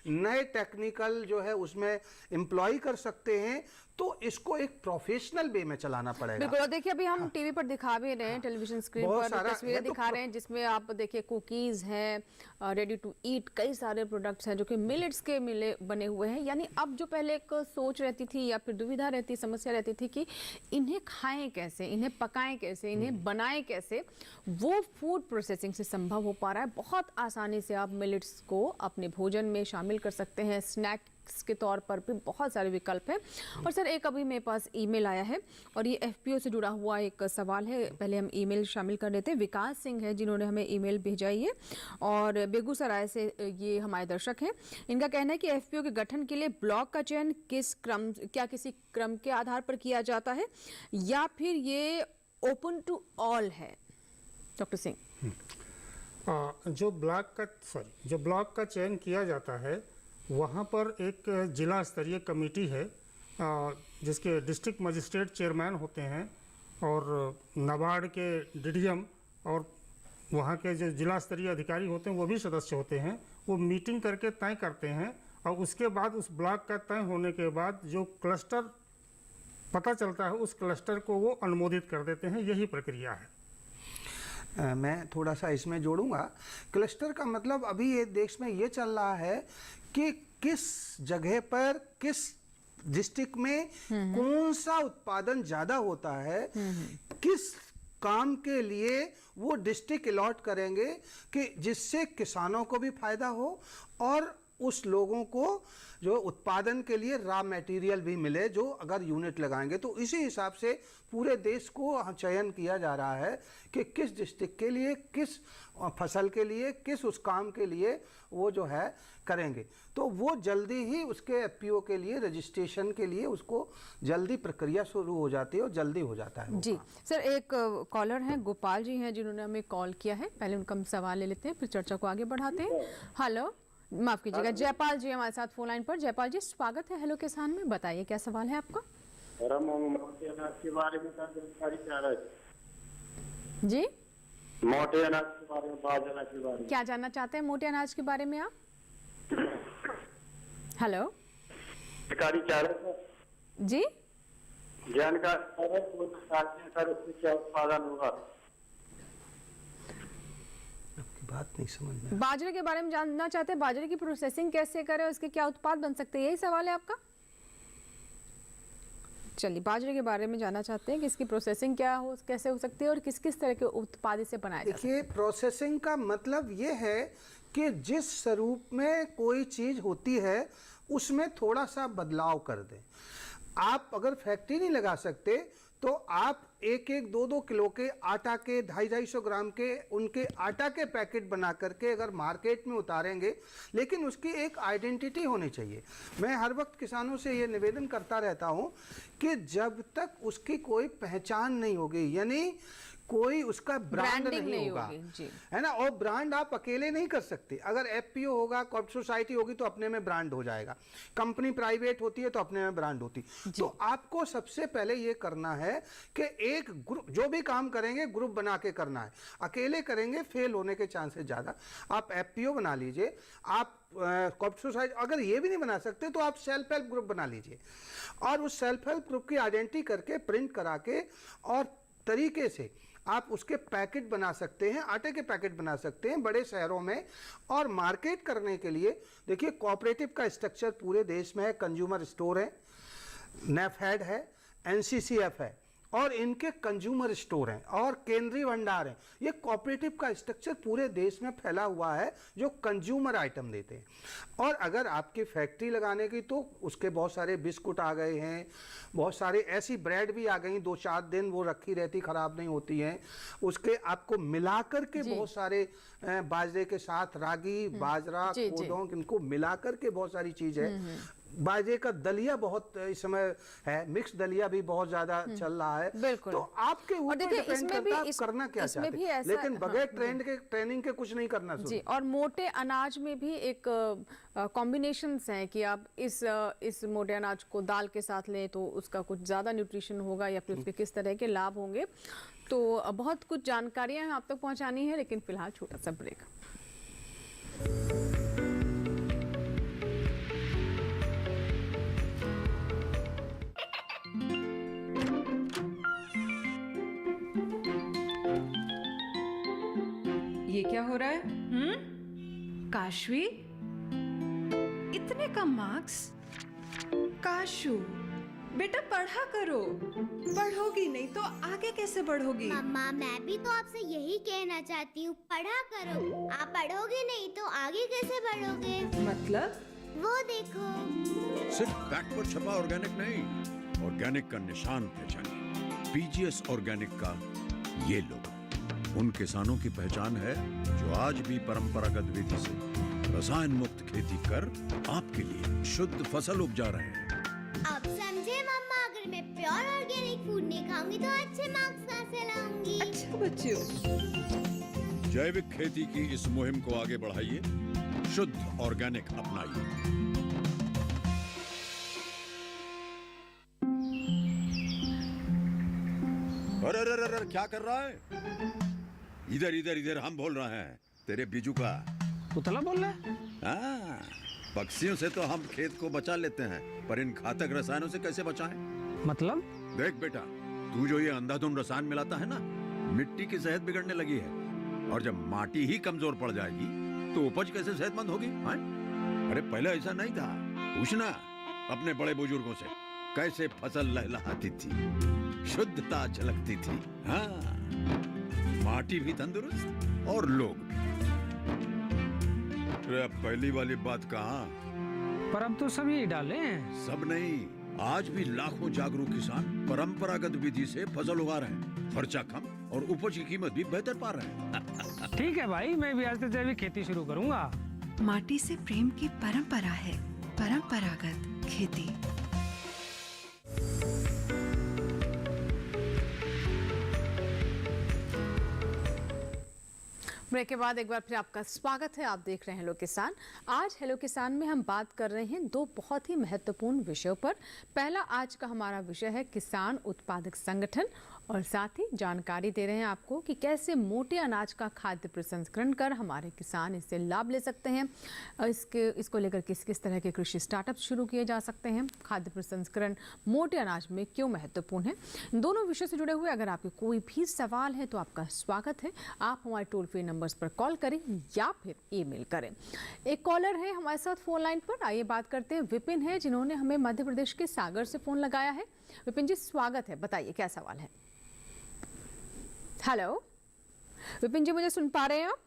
Speaker 3: नए टेक्निकल जो है उसमें एम्प्लॉय कर सकते हैं। तो इसको एक प्रोफेशनल वे में चलाना पड़ेगा।
Speaker 1: बिल्कुल। और देखिए अभी हम टीवी पर दिखा भी रहे हैं, टेलीविजन स्क्रीन पर तस्वीरें दिखा रहे हैं, जिसमें आप देखिए कुकीज हैं, रेडी टू ईट, कई सारे प्रोडक्ट्स हैं जो कि मिलेट्स के मिले बने हुए हैं। यानी अब जो पहले एक सोच रहती थी या फिर दुविधा रहती, समस्या रहती थी कि इन्हें खाएं कैसे, इन्हें पकाएं कैसे, इन्हें बनाएं कैसे, वो फूड प्रोसेसिंग से संभव हो पा रहा है। बहुत आसानी से आप मिलेट्स को अपने भोजन में शामिल कर सकते हैं, स्नैक के तौर पर भी बहुत सारे विकल्प हैं। और सर एक अभी मेरे पास ईमेल आया है और ये एफपीओ से जुड़ा हुआ एक सवाल है। पहले हम ईमेल शामिल कर लेते हैं। विकास सिंह है जिन्होंने हमें ईमेल भेजा है और बेगूसराय से ये हमारे दर्शक हैं। इनका कहना है कि एफपीओ के गठन के लिए ब्लॉक का चयन किसी क्रम के आधार पर किया जाता है या फिर ये ओपन टू ऑल है? डॉक्टर सिंह,
Speaker 2: जो ब्लॉक का चयन किया जाता है वहाँ पर एक जिला स्तरीय कमेटी है जिसके डिस्ट्रिक्ट मजिस्ट्रेट चेयरमैन होते हैं और नाबार्ड के डीडीएम और वहाँ के जो जिला स्तरीय अधिकारी होते हैं वो भी सदस्य होते हैं। वो मीटिंग करके तय करते हैं और उसके बाद उस ब्लॉक का तय होने के बाद जो क्लस्टर पता चलता है उस क्लस्टर को वो अनुमोदित कर देते हैं। यही प्रक्रिया है।
Speaker 3: मैं थोड़ा सा इसमें जोड़ूंगा। क्लस्टर का मतलब अभी ये देश में ये चल रहा है कि किस जगह पर, किस डिस्ट्रिक्ट में कौन सा उत्पादन ज़्यादा होता है, किस काम के लिए वो डिस्ट्रिक्ट अलॉट करेंगे कि जिससे किसानों को भी फायदा हो और उस लोगों को जो उत्पादन के लिए रॉ मटेरियल भी मिले, जो अगर यूनिट लगाएंगे। तो इसी हिसाब से पूरे देश को चयन किया जा रहा है कि किस डिस्ट्रिक्ट के लिए, किस फसल के लिए, किस उस काम के लिए वो जो है करेंगे। तो वो जल्दी ही उसके एफपीओ के लिए रजिस्ट्रेशन के लिए उसको जल्दी प्रक्रिया शुरू हो जाती है और जल्दी हो जाता है।
Speaker 1: जी सर, एक कॉलर हैं गोपाल जी हैं जिन्होंने हमें कॉल किया है। पहले उनका हम सवाल ले लेते हैं, फिर चर्चा को आगे बढ़ाते हैं। हेलो, माफ कीजिएगा, जयपाल जी हमारे साथ फोन लाइन पर। जयपाल जी स्वागत है हेलो किसान में, बताइए क्या सवाल है आपका?
Speaker 6: मोटे अनाज के बारे में जानकारी चाह रहे थे।
Speaker 1: जी,
Speaker 6: मोटे अनाज के बारे में, बाजरा के बारे में
Speaker 1: क्या जानना चाहते हैं मोटे अनाज के बारे में आप? हेलो,
Speaker 6: जानकारी चाह रहे थे
Speaker 1: जी,
Speaker 6: जानकारी सर उसमें क्या उत्पादन होगा?
Speaker 3: बात नहीं समझ में।
Speaker 1: बाजरे के बारे में जानना चाहते हैं, बाजरे की प्रोसेसिंग कैसे करें, उसके क्या उत्पाद बन सकते हैं, यही सवाल है आपका? चलिए, बाजरे के बारे में जानना चाहते हैं कि इसकी प्रोसेसिंग क्या हो, कैसे हो सकती है और किस किस तरह के उत्पाद इसे बनाया जा सकता है।
Speaker 3: देखिए, प्रोसेसिंग का मतलब ये है कि जिस स्वरूप में कोई चीज़ होती है उसमें थोड़ा सा बदलाव कर दें। आप अगर फैक्ट्री नहीं लगा सकते तो आप 1-2 किलो के आटा के 250-250 ग्राम के उनके आटा के पैकेट बना करके अगर मार्केट में उतारेंगे, लेकिन उसकी एक आइडेंटिटी होनी चाहिए। मैं हर वक्त किसानों से ये निवेदन करता रहता हूँ कि जब तक उसकी कोई पहचान नहीं होगी, यानी कोई उसका ब्रांड
Speaker 1: Branding
Speaker 3: नहीं
Speaker 1: नहीं
Speaker 3: होगा,
Speaker 1: होगी, जी।
Speaker 3: है ना। और ब्रांड आप अकेले नहीं कर सकते। अगर एफपीओ होगा, कॉर्पोरेट सोसाइटी होगी तो अपने में ब्रांड हो जाएगा, कंपनी प्राइवेट होती है तो अपने में ब्रांड होती। तो आपको सबसे पहले ये करना है कि एक ग्रुप, जो भी काम करेंगे ग्रुप बना के करना है। अकेले करेंगे फेल होने के चांसेस ज्यादा। आप एफपीओ बना लीजिए, आप कॉर्पोरेट सोसाइटी, अगर ये भी नहीं बना सकते तो आप सेल्फ हेल्प ग्रुप बना लीजिए और उस सेल्फ हेल्प ग्रुप की आइडेंटिटी करके प्रिंट करा के और तरीके से आप उसके पैकेट बना सकते हैं, आटे के पैकेट बना सकते हैं बड़े शहरों में। और मार्केट करने के लिए देखिए, कोऑपरेटिव का स्ट्रक्चर पूरे देश में है। कंज्यूमर स्टोर है, नेफेड है, एनसीसीएफ है और इनके कंज्यूमर स्टोर हैं और केंद्रीय भंडार हैं। ये कोऑपरेटिव का स्ट्रक्चर पूरे देश में फैला हुआ है जो कंज्यूमर आइटम देते हैं। और अगर आपकी फैक्ट्री लगाने की तो उसके बहुत सारे बिस्कुट आ गए हैं, बहुत सारे ऐसी ब्रेड भी आ गई 2-4 दिन वो रखी रहती, खराब नहीं होती हैं। उसके आपको मिलाकर के बहुत सारे बाजरे के साथ रागी, बाजरा, कोदों, इनको मिलाकर के बहुत सारी चीज है। बाजरे का दलिया बहुत इस समय है, मिक्स दलिया भी बहुत ज्यादा चल रहा है।
Speaker 1: बिल्कुल।
Speaker 3: तो आपके ऊपर डिपेंड करता है आप करना क्या चाहते हैं, लेकिन बगैर ट्रेनिंग के कुछ नहीं करना
Speaker 1: जी। और मोटे अनाज में भी एक कॉम्बिनेशंस हैं कि आप इस मोटे अनाज को दाल के साथ लें तो उसका कुछ ज़्यादा न्यूट्रिशन होगा या फिर उसके किस तरह के लाभ होंगे। तो बहुत कुछ जानकारियाँ आप तक पहुँचानी है, लेकिन फिलहाल छोटा सा ब्रेक।
Speaker 12: ये क्या हो रहा है? काशवी, इतने कम मार्क्स? काशू बेटा पढ़ा करो, पढ़ोगी नहीं तो आगे कैसे बढ़ोगी?
Speaker 13: मम्मा मैं भी तो आपसे यही कहना चाहती हूँ, पढ़ा करो। आप पढ़ोगे नहीं तो आगे कैसे बढ़ोगे?
Speaker 12: मतलब?
Speaker 13: वो देखो,
Speaker 14: सिर्फ बैक पर छपा ऑर्गेनिक नहीं, ऑर्गेनिक का निशान पहचानिए। पीजीएस ऑर्गेनिक का ये लोगो उन किसानों की पहचान है जो आज भी परंपरागत विधि से रसायन मुक्त खेती कर आपके लिए शुद्ध फसल उपजा रहे हैं।
Speaker 13: अब समझे मम्मा, अगर मैं प्योर ऑर्गेनिक फूड नहीं खाऊंगी तो अच्छे मार्क्स कहाँ से लाऊंगी?
Speaker 12: अच्छा बच्चों,
Speaker 14: जैविक खेती की इस मुहिम को आगे बढ़ाइए, शुद्ध ऑर्गेनिक अपनाइए। अरे अरे अरे क्या कर रहा है? इधर इधर इधर, हम बोल रहे हैं तेरे बीजू का।
Speaker 15: पुतला बोल रहा है?
Speaker 14: हाँ, पक्षियों से तो हम खेत को बचा लेते हैं, पर इन घातक रसायनों से कैसे बचाएं?
Speaker 15: मतलब?
Speaker 14: देख बेटा, तू जो ये अंधाधुंध रसायन मिलाता है ना, मिट्टी की सेहत बिगड़ने लगी है। और जब माटी ही कमजोर पड़ जाएगी तो उपज कैसे सेहतमंद होगी? हाँ? अरे पहले ऐसा नहीं था। पूछना अपने बड़े बुजुर्गों से, कैसे फसल लहलहाती थी, शुद्धता झलकती थी। हाँ, माटी भी तंदुरुस्त और लोग भी। अरे पहली वाली बात कहाँ?
Speaker 15: पर अब तो सभी डाले हैं।
Speaker 14: सब नहीं, आज भी लाखों जागरूक किसान परंपरागत विधि से फसल उगा रहे हैं। खर्चा कम और उपज की कीमत भी बेहतर पा रहे हैं।
Speaker 15: ठीक है भाई, मैं भी आज से जैविक खेती शुरू करूंगा।
Speaker 12: माटी से प्रेम की परंपरा है परंपरागत खेती।
Speaker 1: ब्रेक के बाद एक बार फिर आपका स्वागत है। आप देख रहे हैं हेलो किसान। आज हेलो किसान में हम बात कर रहे हैं दो बहुत ही महत्वपूर्ण विषयों पर। पहला आज का हमारा विषय है किसान उत्पादक संगठन, और साथ ही जानकारी दे रहे हैं आपको कि कैसे मोटे अनाज का खाद्य प्रसंस्करण कर हमारे किसान इससे लाभ ले सकते हैं। इसको लेकर किस किस तरह के कृषि स्टार्टअप शुरू किए जा सकते हैं, खाद्य प्रसंस्करण मोटे अनाज में क्यों महत्वपूर्ण है। दोनों विषयों से जुड़े हुए अगर आपके कोई भी सवाल है तो आपका स्वागत है। आप हमारे टोल फ्री नंबर्स पर कॉल करें या फिर ईमेल करें। एक कॉलर है हमारे साथ फोन लाइन पर, आइए बात करते हैं। विपिन है जिन्होंने हमें मध्य प्रदेश के सागर से फोन लगाया है। विपिन जी स्वागत है, बताइए क्या सवाल है। हेलो विपिन जी, मुझे सुन पा रहे हैं आप?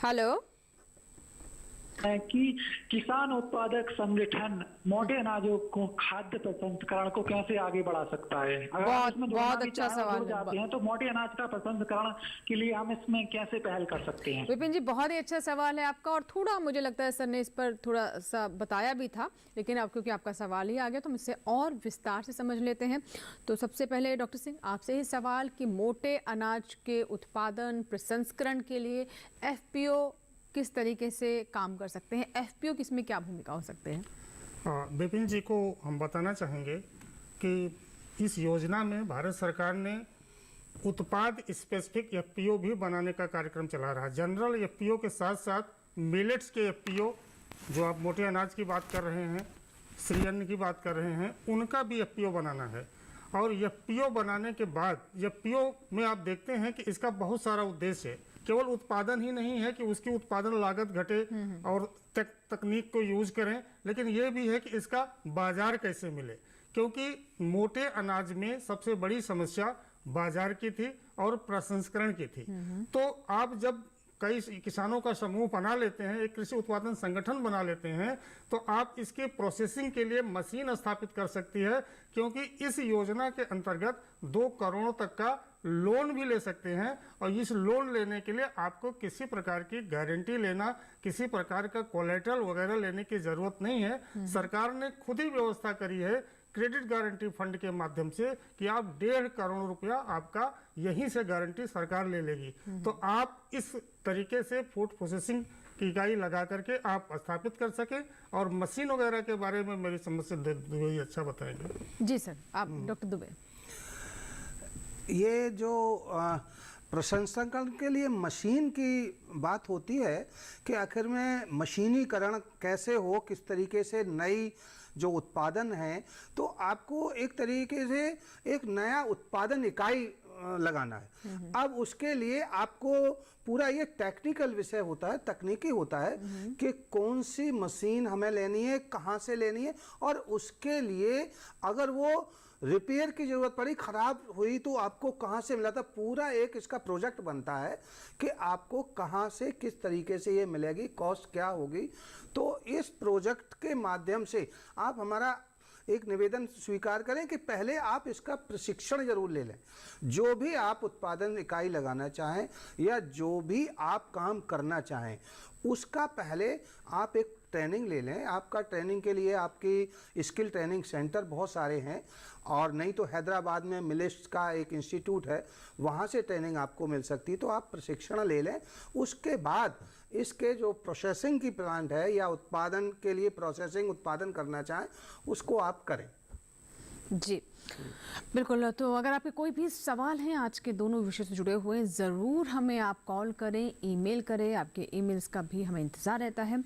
Speaker 1: हेलो
Speaker 16: कि किसान उत्पादक संगठन मोटे अनाजों को खाद्य प्रसंस्करण को कैसे आगे बढ़ा सकता है? अगर हम इसमें जुड़ना भी
Speaker 1: अच्छा
Speaker 16: चाहें,
Speaker 1: सवाल
Speaker 16: जुड़ जाते हैं तो मोटे अनाज का प्रसंस्करण के लिए हम इसमें कैसे पहल कर सकते हैं?
Speaker 1: विपिन जी, बहुत ही अच्छा सवाल है आपका, और थोड़ा मुझे लगता है सर ने इस पर थोड़ा सा बताया भी था, लेकिन अब क्योंकि आपका सवाल ही आ गया तो हम इससे और विस्तार से समझ लेते हैं। तो सबसे पहले डॉक्टर सिंह, आपसे ही सवाल कि मोटे अनाज के उत्पादन प्रसंस्करण के लिए एफपीओ किस तरीके से काम कर सकते हैं, एफपीओ किसमें क्या भूमिका हो सकते हैं?
Speaker 2: विपिन जी को हम बताना चाहेंगे कि इस योजना में भारत सरकार ने उत्पाद स्पेसिफिक एफपीओ भी बनाने का कार्यक्रम चला रहा है। जनरल एफपीओ के साथ साथ मिलेट्स के एफपीओ, जो आप मोटे अनाज की बात कर रहे हैं, श्री अन्न की बात कर रहे हैं, उनका भी एफपीओ बनाना है। और एफपीओ बनाने के बाद एफपीओ में आप देखते हैं कि इसका बहुत सारा उद्देश्य है। केवल उत्पादन ही नहीं है कि उसकी उत्पादन लागत घटे और तकनीक को यूज करें, लेकिन ये भी है कि इसका बाजार कैसे मिले, क्योंकि मोटे अनाज में सबसे बड़ी समस्या बाजार की थी और प्रसंस्करण की थी। तो आप जब कई किसानों का समूह बना लेते हैं, एक कृषि उत्पादन संगठन बना लेते हैं, तो आप इसके प्रोसेसिंग के लिए मशीन स्थापित कर सकती है, क्योंकि इस योजना के अंतर्गत 2 करोड़ तक का लोन भी ले सकते हैं। और इस लोन लेने के लिए आपको किसी प्रकार की गारंटी लेना, किसी प्रकार का कोलेटरल वगैरह लेने की जरूरत नहीं है। सरकार ने खुद ही व्यवस्था करी है क्रेडिट गारंटी फंड के माध्यम से कि आप 1.5 करोड़ रुपया आपका यहीं से गारंटी सरकार ले लेगी। तो आप इस तरीके से फूड प्रोसेसिंग की इकाई लगा करके आप स्थापित कर सके। और मशीन वगैरह के बारे में मेरी समझ से दुबे अच्छा बताएंगे।
Speaker 1: जी सर, आप डॉक्टर दुबे।
Speaker 3: ये जो प्रसंस्करण के लिए मशीन की बात होती है कि आखिर में मशीनीकरण कैसे हो, किस तरीके से नई जो उत्पादन है, तो आपको एक तरीके से एक नया उत्पादन इकाई लगाना है। अब उसके लिए आपको पूरा ये टेक्निकल विषय होता है, तकनीकी होता है कि कौन सी मशीन हमें लेनी है, कहाँ से लेनी है, और उसके लिए अगर वो रिपेयर की जरूरत पड़ी, खराब हुई, तो आपको कहाँ से मिला था। पूरा एक इसका प्रोजेक्ट बनता है कि आपको कहाँ से किस तरीके से ये मिलेगी, कॉस्ट क्या होगी। तो इस प्रोजेक्ट के माध्यम से आप हमारा एक निवेदन स्वीकार करें कि पहले आप इसका प्रशिक्षण जरूर ले लें। जो भी आप उत्पादन इकाई लगाना चाहें या जो भी आप काम करना चाहें, उसका पहले आप एक ट्रेनिंग ले लें। आपका ट्रेनिंग के लिए आपकी स्किल ट्रेनिंग सेंटर बहुत सारे हैं, और नहीं तो हैदराबाद में मिलेट्स का एक इंस्टीट्यूट है, वहाँ से ट्रेनिंग आपको मिल सकती है। तो आप प्रशिक्षण ले लें। उसके बाद इसके जो प्रोसेसिंग की प्लांट है या उत्पादन के लिए प्रोसेसिंग उत्पादन करना चाहें, उसको आप करें।
Speaker 1: जी बिल्कुल। तो अगर आपके कोई भी सवाल हैं आज के दोनों विषय से जुड़े हुए, ज़रूर हमें आप कॉल करें, ईमेल करें, आपके ईमेल्स का भी हमें इंतज़ार रहता है।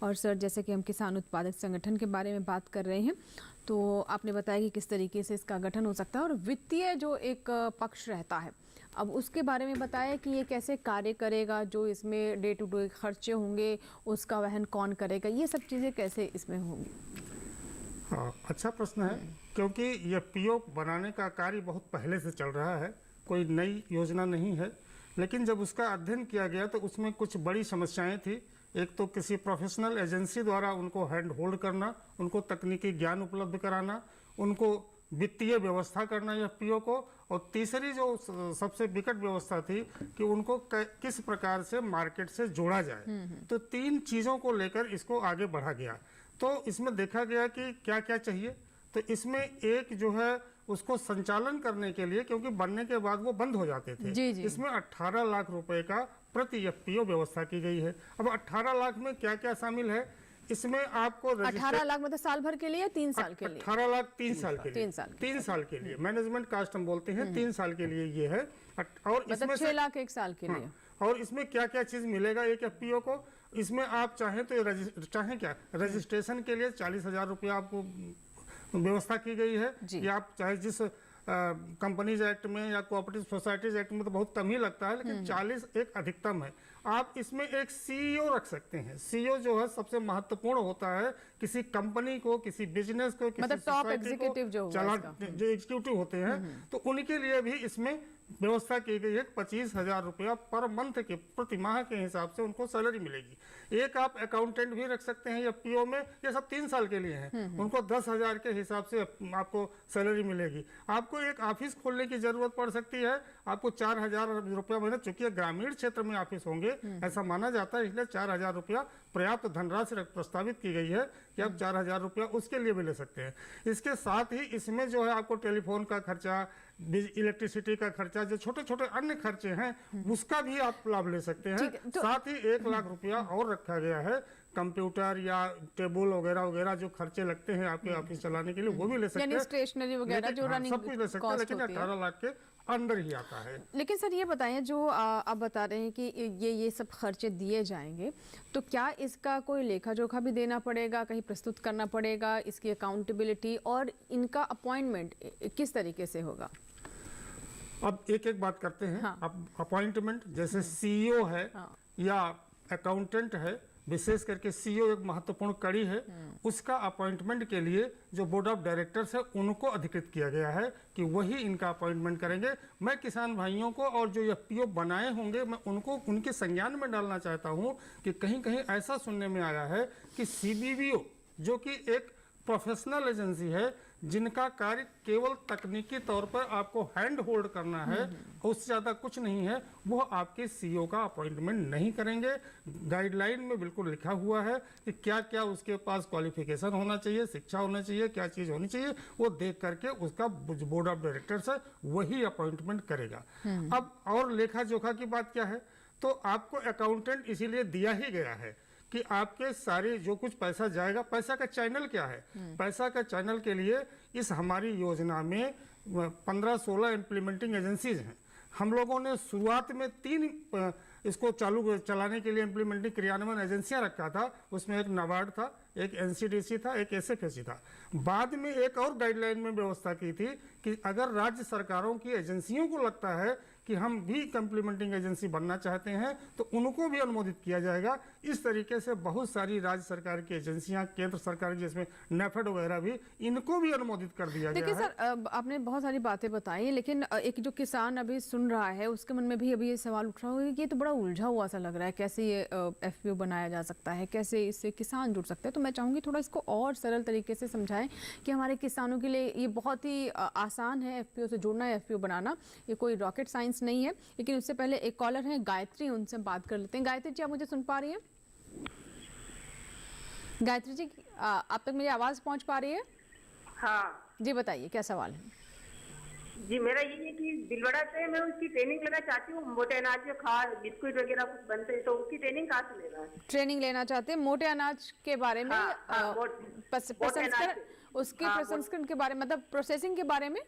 Speaker 1: और सर, जैसे कि हम किसान उत्पादक संगठन के बारे में बात कर रहे हैं, तो आपने बताया कि किस तरीके से इसका गठन हो सकता है और वित्तीय जो एक पक्ष रहता है, अब उसके बारे में बताया कि ये कैसे कार्य करेगा, जो इसमें डे टू डे खर्चे होंगे उसका वहन कौन करेगा, ये सब चीज़ें कैसे इसमें होंगी।
Speaker 2: हाँ, अच्छा प्रश्न है, क्योंकि ये पीओ बनाने का कार्य बहुत पहले से चल रहा है, कोई नई योजना नहीं है। लेकिन जब उसका अध्ययन किया गया तो उसमें कुछ बड़ी समस्याएं थी। एक तो किसी प्रोफेशनल एजेंसी द्वारा उनको हैंड होल्ड करना, उनको तकनीकी ज्ञान उपलब्ध कराना, उनको वित्तीय व्यवस्था करना या पीओ को, और तीसरी जो सबसे विकट व्यवस्था थी कि उनको किस प्रकार से मार्केट से जोड़ा जाए। तो 3 चीज़ों को लेकर इसको आगे बढ़ा गया। तो इसमें देखा गया कि क्या क्या चाहिए। तो इसमें एक जो है उसको संचालन करने के लिए, क्योंकि बनने के बाद वो बंद हो जाते थे,
Speaker 1: जी।
Speaker 2: इसमें 18 लाख रुपए का प्रति एफपीओ व्यवस्था की गई है। अब 18 लाख में क्या क्या शामिल है, इसमें आपको
Speaker 1: 18 लाख मतलब साल भर के लिए, 3 साल के लिए?
Speaker 2: 18 लाख 3 साल के लिए, 3 साल के लिए मैनेजमेंट कास्ट हम बोलते हैं, 3 साल के लिए ये है। और
Speaker 1: मतलब 6 लाख 1 साल के लिए।
Speaker 2: और इसमें क्या क्या चीज मिलेगा एक एफपीओ को, इसमें आप चाहें तो चाहें क्या, रजिस्ट्रेशन के लिए 40,000 रुपया आपको व्यवस्था की गई है, या आप चाहे जिस कंपनीज एक्ट में या कोऑपरेटिव सोसाइटीज एक्ट में तो बहुत कम ही लगता है, लेकिन 40 एक अधिकतम है। आप इसमें एक सीईओ रख सकते हैं। सीईओ जो है सबसे महत्वपूर्ण होता है किसी कंपनी को, किसी बिजनेस को, किसी
Speaker 1: मतलब टॉप
Speaker 2: सोसाइटी को
Speaker 1: एग्जीक्यूटिव जो
Speaker 2: जो एग्जीक्यूटिव होते हैं, तो उनके लिए भी इसमें व्यवस्था की गई है। 25,000 रुपया पर मंथ के, प्रति माह के हिसाब से उनको सैलरी मिलेगी। एक आप अकाउंटेंट भी रख सकते हैं एफपीओ में, ये सब 3 साल के लिए हैं, उनको 10,000 के हिसाब से आपको सैलरी मिलेगी। आपको एक ऑफिस खोलने की जरूरत पड़ सकती है, आपको 4,000 रुपया महीना, चूंकि ग्रामीण क्षेत्र में ऑफिस होंगे ऐसा माना जाता है, इसलिए 4,000 रुपया पर्याप्त धनराशि प्रस्तावित की गई है कि आप 4,000 रुपया उसके लिए भी ले सकते हैं। इसके साथ ही इसमें जो है आपको टेलीफोन का खर्चा, इलेक्ट्रिसिटी का खर्चा, जो छोटे छोटे अन्य खर्चे हैं उसका भी आप लाभ ले सकते हैं। साथ ही 1 लाख रुपया और रखा गया है कंप्यूटर या टेबल वगैरह वगैरह जो खर्चे लगते हैं आपके ऑफिस चलाने के लिए, वो भी ले सकते हैं।
Speaker 1: स्टेशनरी वगैरह जो रनिंग
Speaker 2: सब कुछ ले सकते हैं, लेकिन 18 लाख के अंदर ही आता है।
Speaker 1: लेकिन सर ये बताएं, जो आप बता रहे हैं कि ये सब खर्चे दिए जाएंगे, तो क्या इसका कोई लेखा जोखा भी देना पड़ेगा, कहीं प्रस्तुत करना पड़ेगा, इसकी अकाउंटेबिलिटी, और इनका अपॉइंटमेंट किस तरीके से होगा?
Speaker 2: अब एक एक बात करते हैं। अब अपॉइंटमेंट जैसे सीईओ है या अकाउंटेंट है, विशेष करके सीईओ एक महत्वपूर्ण कड़ी है, उसका अपॉइंटमेंट के लिए जो बोर्ड ऑफ डायरेक्टर्स है उनको अधिकृत किया गया है कि वही इनका अपॉइंटमेंट करेंगे। मैं किसान भाइयों को और जो एफपीओ बनाए होंगे मैं उनको उनके संज्ञान में डालना चाहता हूं कि कहीं कहीं ऐसा सुनने में आया है कि सीबीवीओ जो कि एक प्रोफेशनल एजेंसी है जिनका कार्य केवल तकनीकी तौर पर आपको हैंड होल्ड करना है, उससे ज़्यादा कुछ नहीं है, वो आपके सीईओ का अपॉइंटमेंट नहीं करेंगे। गाइडलाइन में बिल्कुल लिखा हुआ है कि क्या क्या उसके पास क्वालिफिकेशन होना चाहिए, शिक्षा होना चाहिए, क्या चीज़ होनी चाहिए, वो देख करके उसका बोर्ड ऑफ डायरेक्टर्स है वही अपॉइंटमेंट करेगा। अब और लेखा जोखा की बात क्या है, तो आपको अकाउंटेंट इसीलिए दिया ही गया है कि आपके सारे जो कुछ पैसा जाएगा, पैसा का चैनल क्या है, पैसा का चैनल के लिए इस हमारी योजना में 15-16 इम्प्लीमेंटिंग एजेंसीज हैं। हम लोगों ने शुरुआत में 3 इसको चलाने के लिए इम्प्लीमेंटिंग क्रियान्वयन एजेंसियां रखा था। उसमें एक नाबार्ड था, एक एनसीडीसी था, एक एसएफएसी था। बाद में एक और गाइडलाइन में व्यवस्था की थी कि अगर राज्य सरकारों की एजेंसियों को लगता है कि हम भी इम्प्लीमेंटिंग एजेंसी बनना चाहते हैं तो उनको भी अनुमोदित किया जाएगा। इस तरीके से बहुत सारी राज्य सरकार की एजेंसियां, केंद्र सरकार जिसमें नेफेड वगैरह भी, इनको भी अनुमोदित कर दिया गया है।
Speaker 1: देखिए सर, आपने बहुत सारी बातें बताई, लेकिन एक जो किसान अभी सुन रहा है उसके मन में भी अभी ये सवाल उठ रहा होगा कि ये तो बड़ा उलझा हुआ सा लग रहा है, कैसे ये एफपीओ बनाया जा सकता है, कैसे इससे किसान जुड़ सकते हैं। तो मैं चाहूँगी थोड़ा इसको और सरल तरीके से समझाएं कि हमारे किसानों के लिए ये बहुत ही आसान है एफपीओ से जुड़ना, एफपीओ बनाना, ये कोई रॉकेट साइंस नहीं है। लेकिन उससे पहले एक कॉलर है गायत्री, उनसे बात कर लेते हैं। गायत्री जी, आप मुझे सुन पा रही हैं? गायत्री जी, आप तक मेरी आवाज पहुंच पा रही है?
Speaker 17: हाँ
Speaker 1: जी, बताइए क्या सवाल है?
Speaker 17: जी, मेरा ये है कि दिलवाड़ा से मैं उसकी ट्रेनिंग लेना चाहती हूँ। मोटे अनाज के खाद, बिस्कुट वगैरह कुछ बनते हैं, तो उसकी ट्रेनिंग कहाँ से लेना है?
Speaker 1: ट्रेनिंग लेना चाहते हैं मोटे अनाज के बारे में? प्रसंस्करण, उसके प्रसंस्करण के बारे में, मतलब प्रोसेसिंग के बारे में?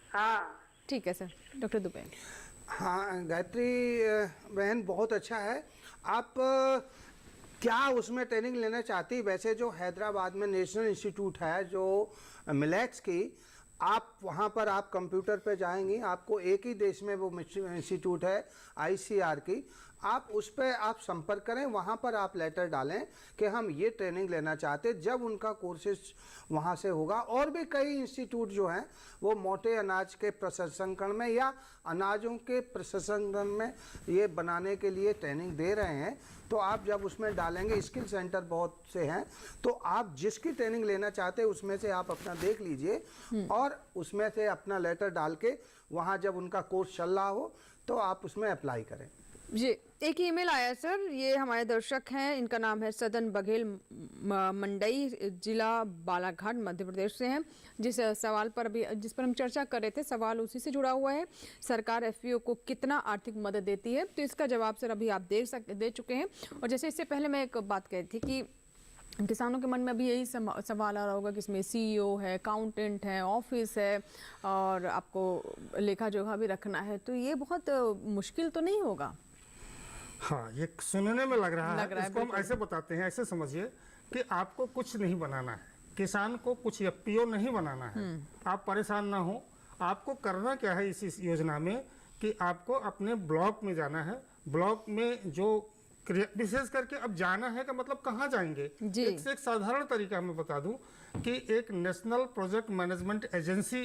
Speaker 17: हाँ
Speaker 1: ठीक है सर। डॉक्टर दुबे।
Speaker 3: हाँ गायत्री बहन, बहुत अच्छा है। आप क्या उसमें ट्रेनिंग लेना चाहती? वैसे जो हैदराबाद में नेशनल इंस्टीट्यूट है जो मिलेट्स की, आप वहाँ पर आप कंप्यूटर पे जाएंगी, आपको एक ही देश में वो इंस्टीट्यूट है ICR की, आप उस पर आप संपर्क करें, वहाँ पर आप लेटर डालें कि हम ये ट्रेनिंग लेना चाहते। जब उनका कोर्सेज वहाँ से होगा, और भी कई इंस्टीट्यूट जो हैं वो मोटे अनाज के प्रसंस्करण में या अनाजों के प्रसंस्करण में ये बनाने के लिए ट्रेनिंग दे रहे हैं। तो आप जब उसमें डालेंगे, स्किल सेंटर बहुत से हैं, तो आप जिसकी ट्रेनिंग लेना चाहते हैं उसमें से आप अपना देख लीजिए और उसमें से अपना लेटर डाल के वहाँ जब उनका कोर्स चल रहा हो तो आप उसमें अप्लाई करें।
Speaker 1: जी, एक ईमेल आया सर, ये हमारे दर्शक हैं, इनका नाम है सदन बघेल मंडई, जिला बालाघाट, मध्य प्रदेश से हैं। जिस सवाल पर अभी जिस पर हम चर्चा कर रहे थे, सवाल उसी से जुड़ा हुआ है, सरकार एफपीओ को कितना आर्थिक मदद देती है? तो इसका जवाब सर अभी आप दे चुके हैं। और जैसे इससे पहले मैं एक बात कही थी कि किसानों के मन में अभी यही सवाल आ रहा होगा कि इसमें सीईओ है, अकाउंटेंट है, ऑफिस है और आपको लेखा जोखा भी रखना है, तो ये बहुत मुश्किल तो नहीं होगा?
Speaker 2: हाँ, ये सुनने में लग रहा है। इसको हम ऐसे बताते हैं, ऐसे समझिए कि आपको कुछ नहीं बनाना है, किसान को कुछ एफपीओ नहीं बनाना है। आप परेशान ना हो। आपको करना क्या है इस योजना में कि आपको अपने ब्लॉक में जाना है। ब्लॉक में जो विशेष करके अब जाना है का मतलब कहाँ जाएंगे।
Speaker 1: जी।
Speaker 2: एक साधारण तरीका मैं बता दूं कि एक नेशनल प्रोजेक्ट मैनेजमेंट एजेंसी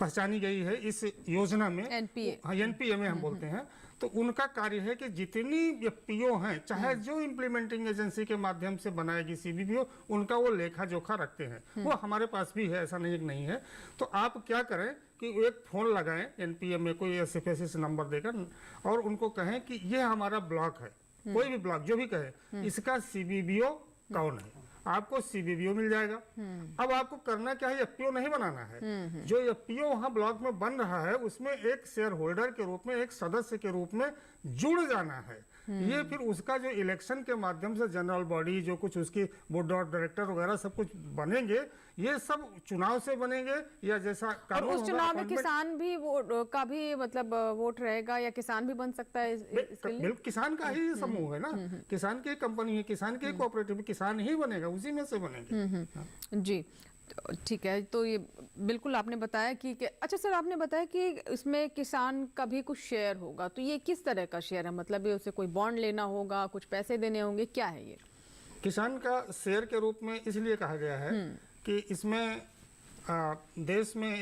Speaker 2: पहचानी गई है इस योजना में,
Speaker 1: एनपीए।
Speaker 2: हाँ, एनपीए में हम बोलते हैं। तो उनका कार्य है कि जितनी एफपीओ हैं, चाहे जो इम्प्लीमेंटिंग एजेंसी के माध्यम से बनाएगी सीबीपीओ, उनका वो लेखा जोखा रखते हैं। वो हमारे पास भी है, ऐसा नहीं कि नहीं है। तो आप क्या करें कि एक फ़ोन लगाएं एनपीए में, कोई SFSS नंबर देकर, और उनको कहें कि ये हमारा ब्लॉक है, कोई भी ब्लॉक जो भी कहे, इसका सीबीबीओ कौन है, आपको सीबीबीओ मिल जाएगा। अब आपको करना क्या है, एफपीओ नहीं बनाना है। जो एफपीओ वहाँ ब्लॉक में बन रहा है उसमें एक शेयर होल्डर के रूप में, एक सदस्य के रूप में जुड़ जाना है। ये फिर उसका जो इलेक्शन के माध्यम से जनरल बॉडी, जो कुछ उसकी बोर्ड ऑफ डायरेक्टर वगैरह सब कुछ बनेंगे, ये सब चुनाव से बनेंगे या जैसा
Speaker 1: और
Speaker 2: कानून
Speaker 1: उस
Speaker 2: होगा,
Speaker 1: चुनाव में
Speaker 2: appointment-
Speaker 1: किसान भी वोट का भी मतलब वोट रहेगा, या किसान भी बन सकता है इसके लिए?
Speaker 2: बिल्कुल किसान का ही समूह है ना, किसान की कंपनी है, किसान की कोऑपरेटिव, किसान ही बनेगा, उसी में से बनेंगे।
Speaker 1: जी, तो ठीक है। तो ये बिल्कुल आपने बताया कि अच्छा सर, आपने बताया कि इसमें किसान का भी कुछ शेयर होगा, तो ये किस तरह का शेयर है? मतलब ये उसे कोई बॉन्ड लेना होगा, कुछ पैसे देने होंगे, क्या है ये?
Speaker 2: किसान का शेयर के रूप में इसलिए कहा गया है कि इसमें देश में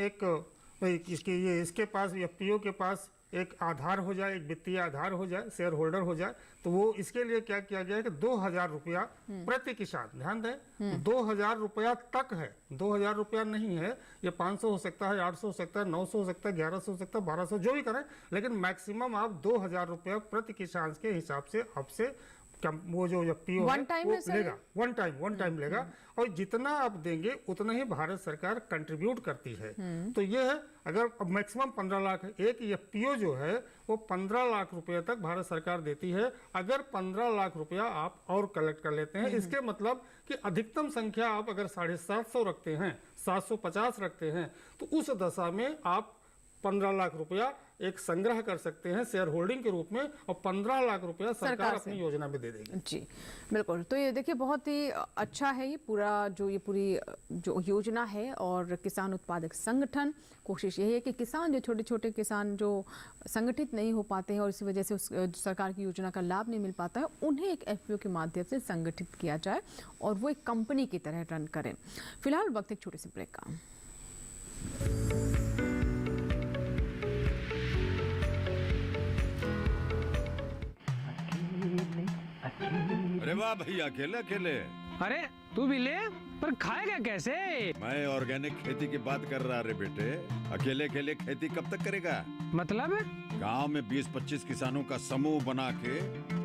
Speaker 2: इसके पास, एफपीओ के पास एक आधार हो जाए, एक वित्तीय आधार हो जाए, शेयर होल्डर हो जाए। तो वो इसके लिए क्या किया गया है कि 2000 रुपया प्रति किसान, ध्यान दें 2000 रुपया तक है, 2000 रुपया नहीं है। ये 500 हो सकता है, 800 हो सकता है, 900 हो सकता है, 1100 हो सकता है, 1200, जो भी करें, लेकिन मैक्सिमम आप 2000 रुपया प्रति किसान के हिसाब से आपसे वो जो एफपीओ
Speaker 1: वन टाइम
Speaker 2: लेगा, वन टाइम लेगा, और जितना आप देंगे उतना ही भारत सरकार कंट्रीब्यूट करती है। तो ये है, अगर मैक्सिमम 15 लाख है, एक एफपीओ जो है वो 15 लाख रुपए तक भारत सरकार देती है। अगर 15 लाख रुपया आप और कलेक्ट कर लेते हैं, इसके मतलब कि अधिकतम संख्या आप अगर 750 रखते हैं, 750 रखते हैं, तो उस दशा में आप 15 लाख रुपया एक संग्रह कर सकते हैं शेयर होल्डिंग के रूप में, और 15 लाख रुपया सरकार अपनी योजना में दे देगी।
Speaker 1: जी बिल्कुल। तो ये देखिए बहुत ही अच्छा है ये पूरी जो योजना है। और किसान उत्पादक संगठन, कोशिश यही है कि किसान, जो छोटे छोटे किसान जो संगठित नहीं हो पाते हैं और इसी वजह से उस सरकार की योजना का लाभ नहीं मिल पाता है, उन्हें एक एफपीओ के माध्यम से संगठित किया जाए और वो एक कंपनी की तरह रन करें। फिलहाल वक्त एक छोटे से ब्रेक का।
Speaker 14: अरे वाह भैया, अकेले अकेले।
Speaker 15: अरे तू भी ले, पर खाएगा कैसे?
Speaker 14: मैं ऑर्गेनिक खेती की बात कर रहा रे बेटे। अकेले अकेले खेती कब तक करेगा?
Speaker 15: मतलब
Speaker 14: गांव में 20-25 किसानों का समूह बना के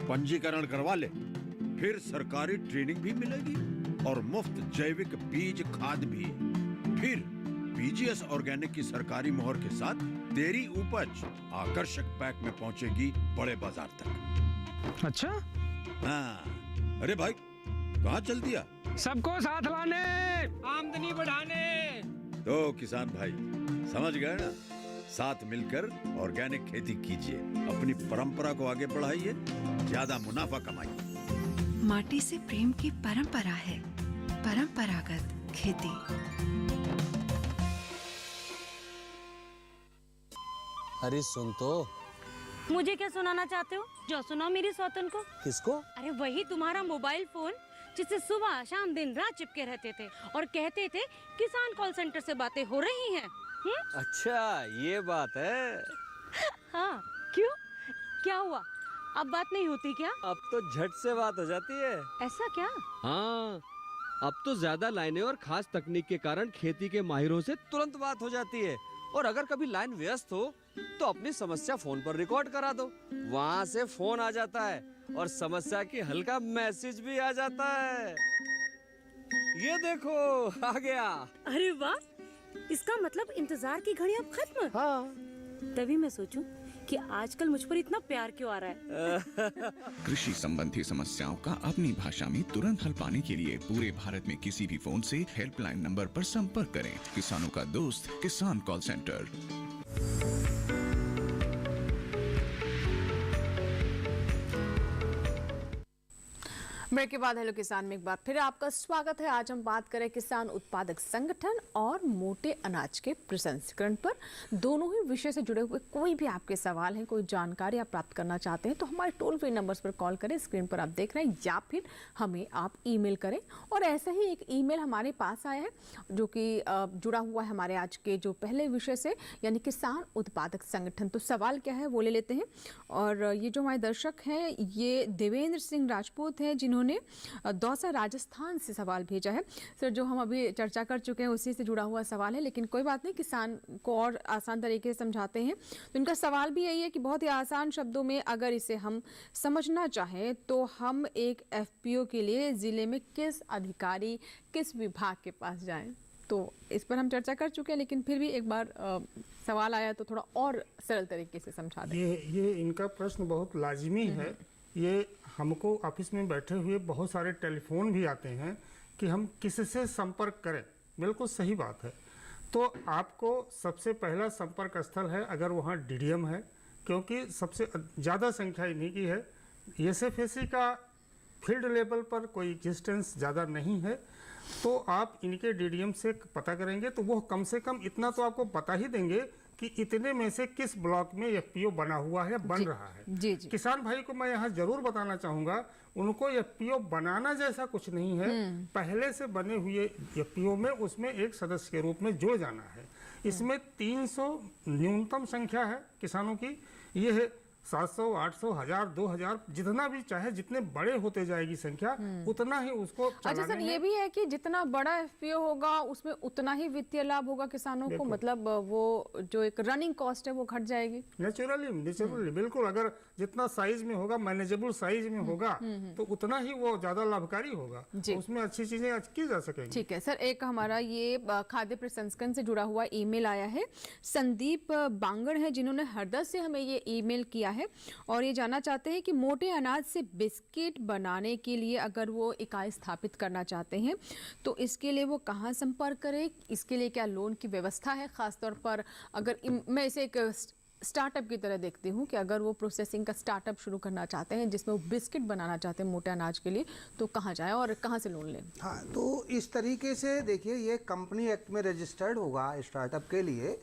Speaker 14: पंजीकरण करवा ले, फिर सरकारी ट्रेनिंग भी मिलेगी और मुफ्त जैविक बीज खाद भी। फिर पीजीएस ऑर्गेनिक की सरकारी मोहर के साथ तेरी उपज आकर्षक पैक में पहुंचेगी बड़े बाजार तक।
Speaker 15: अच्छा?
Speaker 14: हाँ। अरे भाई, कहाँ चल दिया?
Speaker 15: सबको साथ लाने, आमदनी बढ़ाने।
Speaker 14: तो किसान भाई समझ गए ना? साथ मिलकर ऑर्गेनिक खेती कीजिए, अपनी परंपरा को आगे बढ़ाइए, ज्यादा मुनाफा कमाइए।
Speaker 12: माटी से प्रेम की परंपरा है परंपरागत खेती।
Speaker 11: अरे सुन तो।
Speaker 18: मुझे क्या सुनाना चाहते हो? जो सुनाओ मेरी सौतन को।
Speaker 11: किसको?
Speaker 18: अरे वही तुम्हारा मोबाइल फोन जिससे सुबह शाम दिन रात चिपके रहते थे और कहते थे किसान कॉल सेंटर से बातें हो रही हैं।
Speaker 11: अच्छा ये बात है।
Speaker 18: हाँ, क्यों? क्या हुआ? अब बात नहीं होती क्या?
Speaker 11: अब तो झट से बात हो जाती है।
Speaker 18: ऐसा क्या?
Speaker 11: हाँ, अब तो ज्यादा लाइनें और खास तकनीक के कारण खेती के माहिरों से तुरंत बात हो जाती है। और अगर कभी लाइन व्यस्त हो तो अपनी समस्या फोन पर रिकॉर्ड करा दो, वहाँ से फोन आ जाता है और समस्या की हल का मैसेज भी आ जाता है। ये देखो आ गया।
Speaker 18: अरे वाह, इसका मतलब इंतजार की घड़ी अब खत्म।
Speaker 11: हाँ।
Speaker 18: तभी मैं सोचूं कि आजकल मुझ पर इतना प्यार क्यों आ रहा है।
Speaker 19: कृषि संबंधी समस्याओं का अपनी भाषा में तुरंत हल पाने के लिए पूरे भारत में किसी भी फोन से हेल्पलाइन नंबर पर संपर्क करें। किसानों का दोस्त किसान कॉल सेंटर।
Speaker 1: ब्रेक के बाद हेलो किसान में एक बार फिर आपका स्वागत है। आज हम बात करें किसान उत्पादक संगठन और मोटे अनाज के प्रसंस्करण पर। दोनों ही विषय से जुड़े हुए कोई भी आपके सवाल हैं, कोई जानकारी आप प्राप्त करना चाहते हैं तो हमारे टोल फ्री नंबर्स पर कॉल करें, स्क्रीन पर आप देख रहे हैं, या फिर हमें आप ईमेल करें। और ऐसा ही एक ईमेल हमारे पास आया है जो कि जुड़ा हुआ है हमारे आज के जो पहले विषय से, यानी किसान उत्पादक संगठन। तो सवाल क्या है वो ले लेते हैं। और ये जो हमारे दर्शक हैं ये देवेंद्र सिंह राजपूत हैं जिन्होंने दौसा राजस्थान से सवाल भेजा है। सर, जो हम अभी चर्चा कर चुके हैं उसी से जुड़ा हुआ सवाल है, लेकिन कोई बात नहीं, किसान को और आसान तरीके से समझाते हैं। तो इनका सवाल भी यही है कि बहुत ही आसान शब्दों में अगर इसे हम समझना चाहें तो हम एक एफपीओ के लिए जिले में किस अधिकारी, किस विभाग के पास जाएं। तो इस पर हम चर्चा कर चुके हैं, लेकिन फिर भी एक बार सवाल आया तो थोड़ा और सरल तरीके से समझा दें।
Speaker 2: ये इनका प्रश्न बहुत लाजिमी है। ये हमको ऑफिस में बैठे हुए बहुत सारे टेलीफोन भी आते हैं कि हम किससे संपर्क करें। बिल्कुल सही बात है। तो आपको सबसे पहला संपर्क स्थल है अगर वहाँ डीडीएम है, क्योंकि सबसे ज़्यादा संख्या इन्हीं की है। एसएफएसी का फील्ड लेवल पर कोई एग्जिस्टेंस ज़्यादा नहीं है, तो आप इनके डीडीएम से पता करेंगे तो वो कम से कम इतना तो आपको बता ही देंगे कि इतने में से किस ब्लॉक में एफपीओ बना हुआ है या बन रहा है।
Speaker 1: जी जी।
Speaker 2: किसान भाई को मैं यहाँ जरूर बताना चाहूँगा, उनको एफपीओ बनाना जैसा कुछ नहीं है। पहले से बने हुए एफपीओ में उसमें एक सदस्य के रूप में जुड़ जाना है। इसमें 300 न्यूनतम संख्या है किसानों की। ये है 700, 800, 1000, 2000, जितना भी चाहे, जितने बड़े होते जाएगी संख्या उतना ही उसको
Speaker 1: अच्छा सर, ये भी है कि जितना बड़ा एफपीओ होगा उसमें उतना ही वित्तीय लाभ होगा किसानों को, मतलब वो जो एक रनिंग कॉस्ट है वो घट जाएगी।
Speaker 2: नेचुरली बिल्कुल। अगर जितना साइज में होगा, मैनेजेबल साइज में होगा तो उतना ही वो ज्यादा लाभकारी होगा, उसमें अच्छी चीजें की जा सकेंगी।
Speaker 1: ठीक है सर, एक हमारा ये खाद्य प्रसंस्करण से जुड़ा हुआ ईमेल आया है। संदीप बांगड़ है जिन्होंने हरदा से हमें ये ईमेल किया है और ये जानना चाहते हैं कि मोटे अनाज से बिस्किट बनाने के लिए अगर वो इकाई स्थापित करना चाहते हैं तो इसके लिए वो कहाँ संपर्क करें, इसके लिए क्या लोन की व्यवस्था है। खासतौर पर अगर मैं इसे एक स्टार्टअप की तरह देखती हूँ कि अगर वो प्रोसेसिंग का स्टार्टअप शुरू करना चाहते हैं जिसमें वो बिस्किट बनाना चाहते हैं मोटे अनाज के लिए, तो कहाँ जाएं और कहाँ से लोन लें।
Speaker 3: हाँ, तो इस तरीके से देखिए, ये कंपनी एक्ट में रजिस्टर्ड होगा स्टार्टअप के लिए,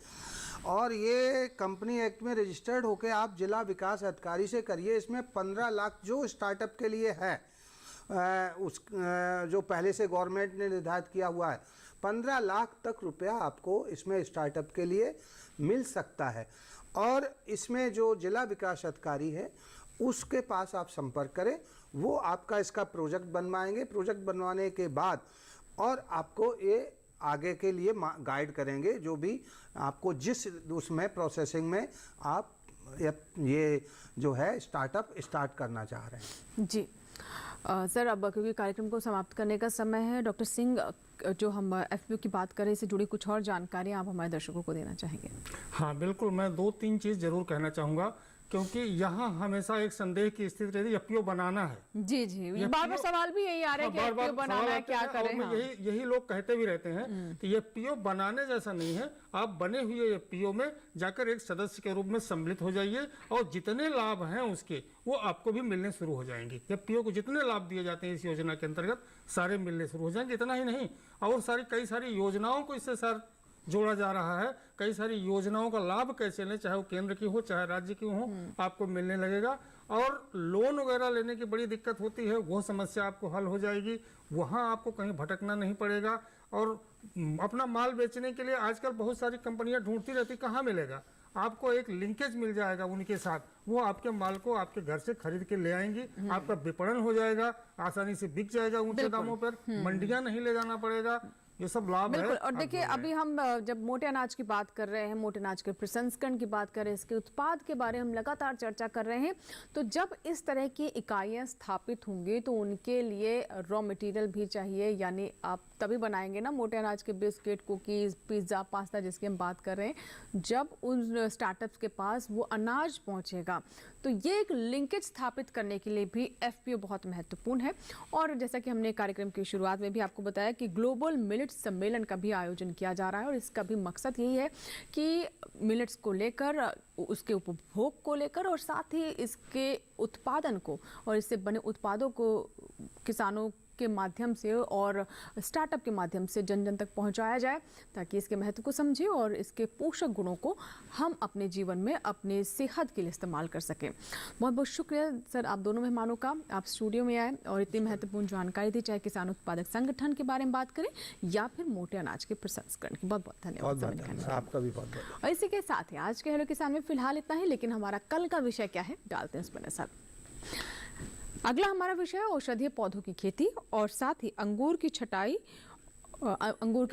Speaker 3: और ये कंपनी एक्ट में रजिस्टर्ड होकर आप जिला विकास अधिकारी से करिए। इसमें 15 लाख जो स्टार्टअप के लिए है, जो पहले से गवर्नमेंट ने निर्धारित किया हुआ है, 15 लाख तक रुपया आपको इसमें स्टार्टअप के लिए मिल सकता है। और इसमें जो जिला विकास अधिकारी है उसके पास आप संपर्क करें, वो आपका इसका प्रोजेक्ट बनवाएंगे। प्रोजेक्ट बनवाने के बाद और आपको ये आगे के लिए गाइड करेंगे, जो भी आपको जिस उसमें प्रोसेसिंग में आप ये जो है स्टार्टअप स्टार्ट करना चाह रहे हैं।
Speaker 1: जी सर, अब क्योंकि कार्यक्रम को समाप्त करने का समय है, डॉक्टर सिंह जो हम एफपीओ की बात करें इससे जुड़ी कुछ और जानकारी आप हमारे दर्शकों को देना चाहेंगे।
Speaker 2: हाँ बिल्कुल, मैं 2-3 चीज़ जरूर कहना चाहूँगा, क्योंकि यहाँ हमेशा एक संदेह की स्थिति रहती है एफपीओ बनाना है।
Speaker 1: जी जी, बार बार सवाल भी यही आ रहा है कि एफपीओ बनाना है, क्या करें। हाँ।
Speaker 2: यही लोग कहते भी रहते हैं कि एफपीओ बनाने जैसा नहीं है। आप बने हुए एफपीओ में जाकर एक सदस्य के रूप में सम्मिलित हो जाइए और जितने लाभ हैं उसके वो आपको भी मिलने शुरू हो जाएंगे। एफपीओ को जितने लाभ दिए जाते हैं इस योजना के अंतर्गत सारे मिलने शुरू हो जाएंगे। इतना ही नहीं, और कई सारी योजनाओं को इससे सर जोड़ा जा रहा है। कई सारी योजनाओं का लाभ कैसे लें, चाहे वो केंद्र की हो चाहे राज्य की हो, आपको मिलने लगेगा। और लोन वगैरह लेने की बड़ी दिक्कत होती है, वो समस्या आपको हल हो जाएगी। वहाँ आपको कहीं भटकना नहीं पड़ेगा। और अपना माल बेचने के लिए आजकल बहुत सारी कंपनियां ढूंढती रहती, कहाँ मिलेगा। आपको एक लिंकेज मिल जाएगा उनके साथ, वो आपके माल को आपके घर से खरीद के ले आएंगी। आपका विपणन हो जाएगा, आसानी से बिक जाएगा ऊंचे दामों पर, मंडियां नहीं ले जाना पड़ेगा। ये सब लाभ है।
Speaker 1: और देखिए, अभी हम जब मोटे अनाज की बात कर रहे हैं, मोटे अनाज के प्रसंस्करण की बात कर रहे हैं, इसके उत्पाद के बारे में हम लगातार चर्चा कर रहे हैं, तो जब इस तरह की इकाइयां स्थापित होंगी तो उनके लिए रॉ मटेरियल भी चाहिए, यानी आप तभी बनाएंगे ना मोटे अनाज के बिस्किट, कुकीज़, पिज़्ज़ा, पास्ता जिसकी हम बात कर रहे हैं, जब उन स्टार्टअप्स के पास वो अनाज पहुंचेगा। तो ये एक लिंकेज स्थापित करने के लिए भी FPO बहुत महत्वपूर्ण है। और जैसा कि हमने कार्यक्रम की शुरुआत में भी आपको बताया कि ग्लोबल मिलेट सम्मेलन का भी आयोजन किया जा रहा है और इसका भी मकसद यही है कि मिलेट्स को लेकर, उसके उपभोग को लेकर और साथ ही इसके उत्पादन को और इससे बने उत्पादों को किसानों के माध्यम से और स्टार्टअप के माध्यम से जन जन तक पहुंचाया जाए, ताकि इसके महत्व को समझें और इसके पोषक गुणों को हम अपने जीवन में अपने सेहत के लिए इस्तेमाल कर सकें। बहुत बहुत शुक्रिया सर आप दोनों मेहमानों का, आप स्टूडियो में आए और इतनी महत्वपूर्ण जानकारी दी, चाहे किसान उत्पादक संगठन के बारे में बात करें या फिर मोटे अनाज के प्रसंस्करण की। बहुत बहुत धन्यवाद।
Speaker 3: आपका भी बहुत बहुत।
Speaker 1: और इसी के साथ ही आज के हेलो किसान में फिलहाल इतना ही, लेकिन हमारा कल का विषय क्या है डालते हैं उस पर नजर। अगला हमारा विषय है औषधीय पौधों की खेती और साथ ही अंगूर की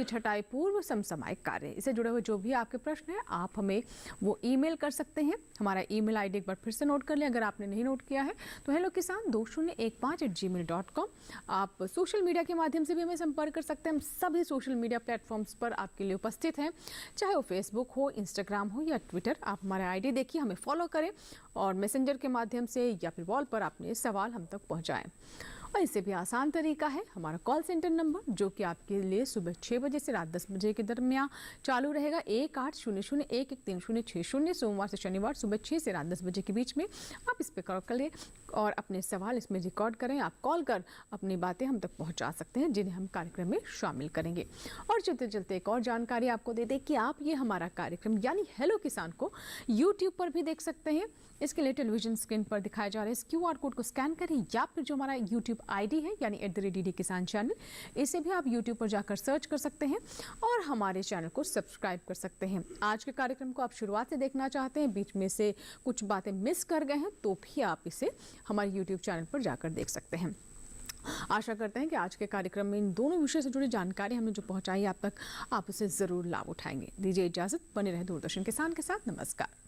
Speaker 1: छटाई पूर्व समसामयिक कार्य। इससे जुड़े हुए जो भी आपके प्रश्न हैं आप हमें वो ईमेल कर सकते हैं। हमारा ईमेल आईडी एक बार फिर से नोट कर लें अगर आपने नहीं नोट किया है तो hellokisan2015@gmail.com। आप सोशल मीडिया के माध्यम से भी हमें संपर्क कर सकते हैं। हम सभी सोशल मीडिया प्लेटफॉर्म्स पर आपके लिए उपस्थित हैं, चाहे वो फेसबुक हो, इंस्टाग्राम हो या ट्विटर। आप हमारा आईडी देखिए, हमें फॉलो करें और मैसेंजर के माध्यम से या फिर वॉल पर अपने सवाल हम तक पहुँचाएँ। और इससे भी आसान तरीका है हमारा कॉल सेंटर नंबर, जो कि आपके लिए सुबह 6 बजे से रात 10 बजे के दरमियान चालू रहेगा। 1800-113060, सोमवार से शनिवार सुबह 6 से रात 10 बजे के बीच में आप इस पर कॉल करें और अपने सवाल इसमें रिकॉर्ड करें। आप कॉल कर अपनी बातें हम तक पहुंचा सकते हैं, जिन्हें हम कार्यक्रम में शामिल करेंगे। और चलते चलते एक और जानकारी आपको दे दें कि आप ये हमारा कार्यक्रम यानी हेलो किसान को यूट्यूब पर भी देख सकते हैं। इसके लिए टेलीविजन स्क्रीन पर दिखाए जा रहे इस QR कोड को स्कैन करें या फिर जो हमारा यूट्यूब ID है यानी @DD किसान चैनल, इसे भी आप यूट्यूब पर जाकर सर्च कर सकते हैं और हमारे चैनल को सब्सक्राइब कर सकते हैं। आज के कार्यक्रम को आप शुरुआत से देखना चाहते हैं, बीच में से कुछ बातें मिस कर गए हैं, तो भी आप इसे हमारे यूट्यूब चैनल पर जाकर देख सकते हैं। आशा करते हैं कि आज के कार्यक्रम में इन दोनों विषय से जुड़ी जानकारी हमने जो पहुंचाई आप तक, आप उसे ज़रूर लाभ उठाएंगे। दीजिए इजाज़त, बने रहे दूरदर्शन किसान के साथ। नमस्कार।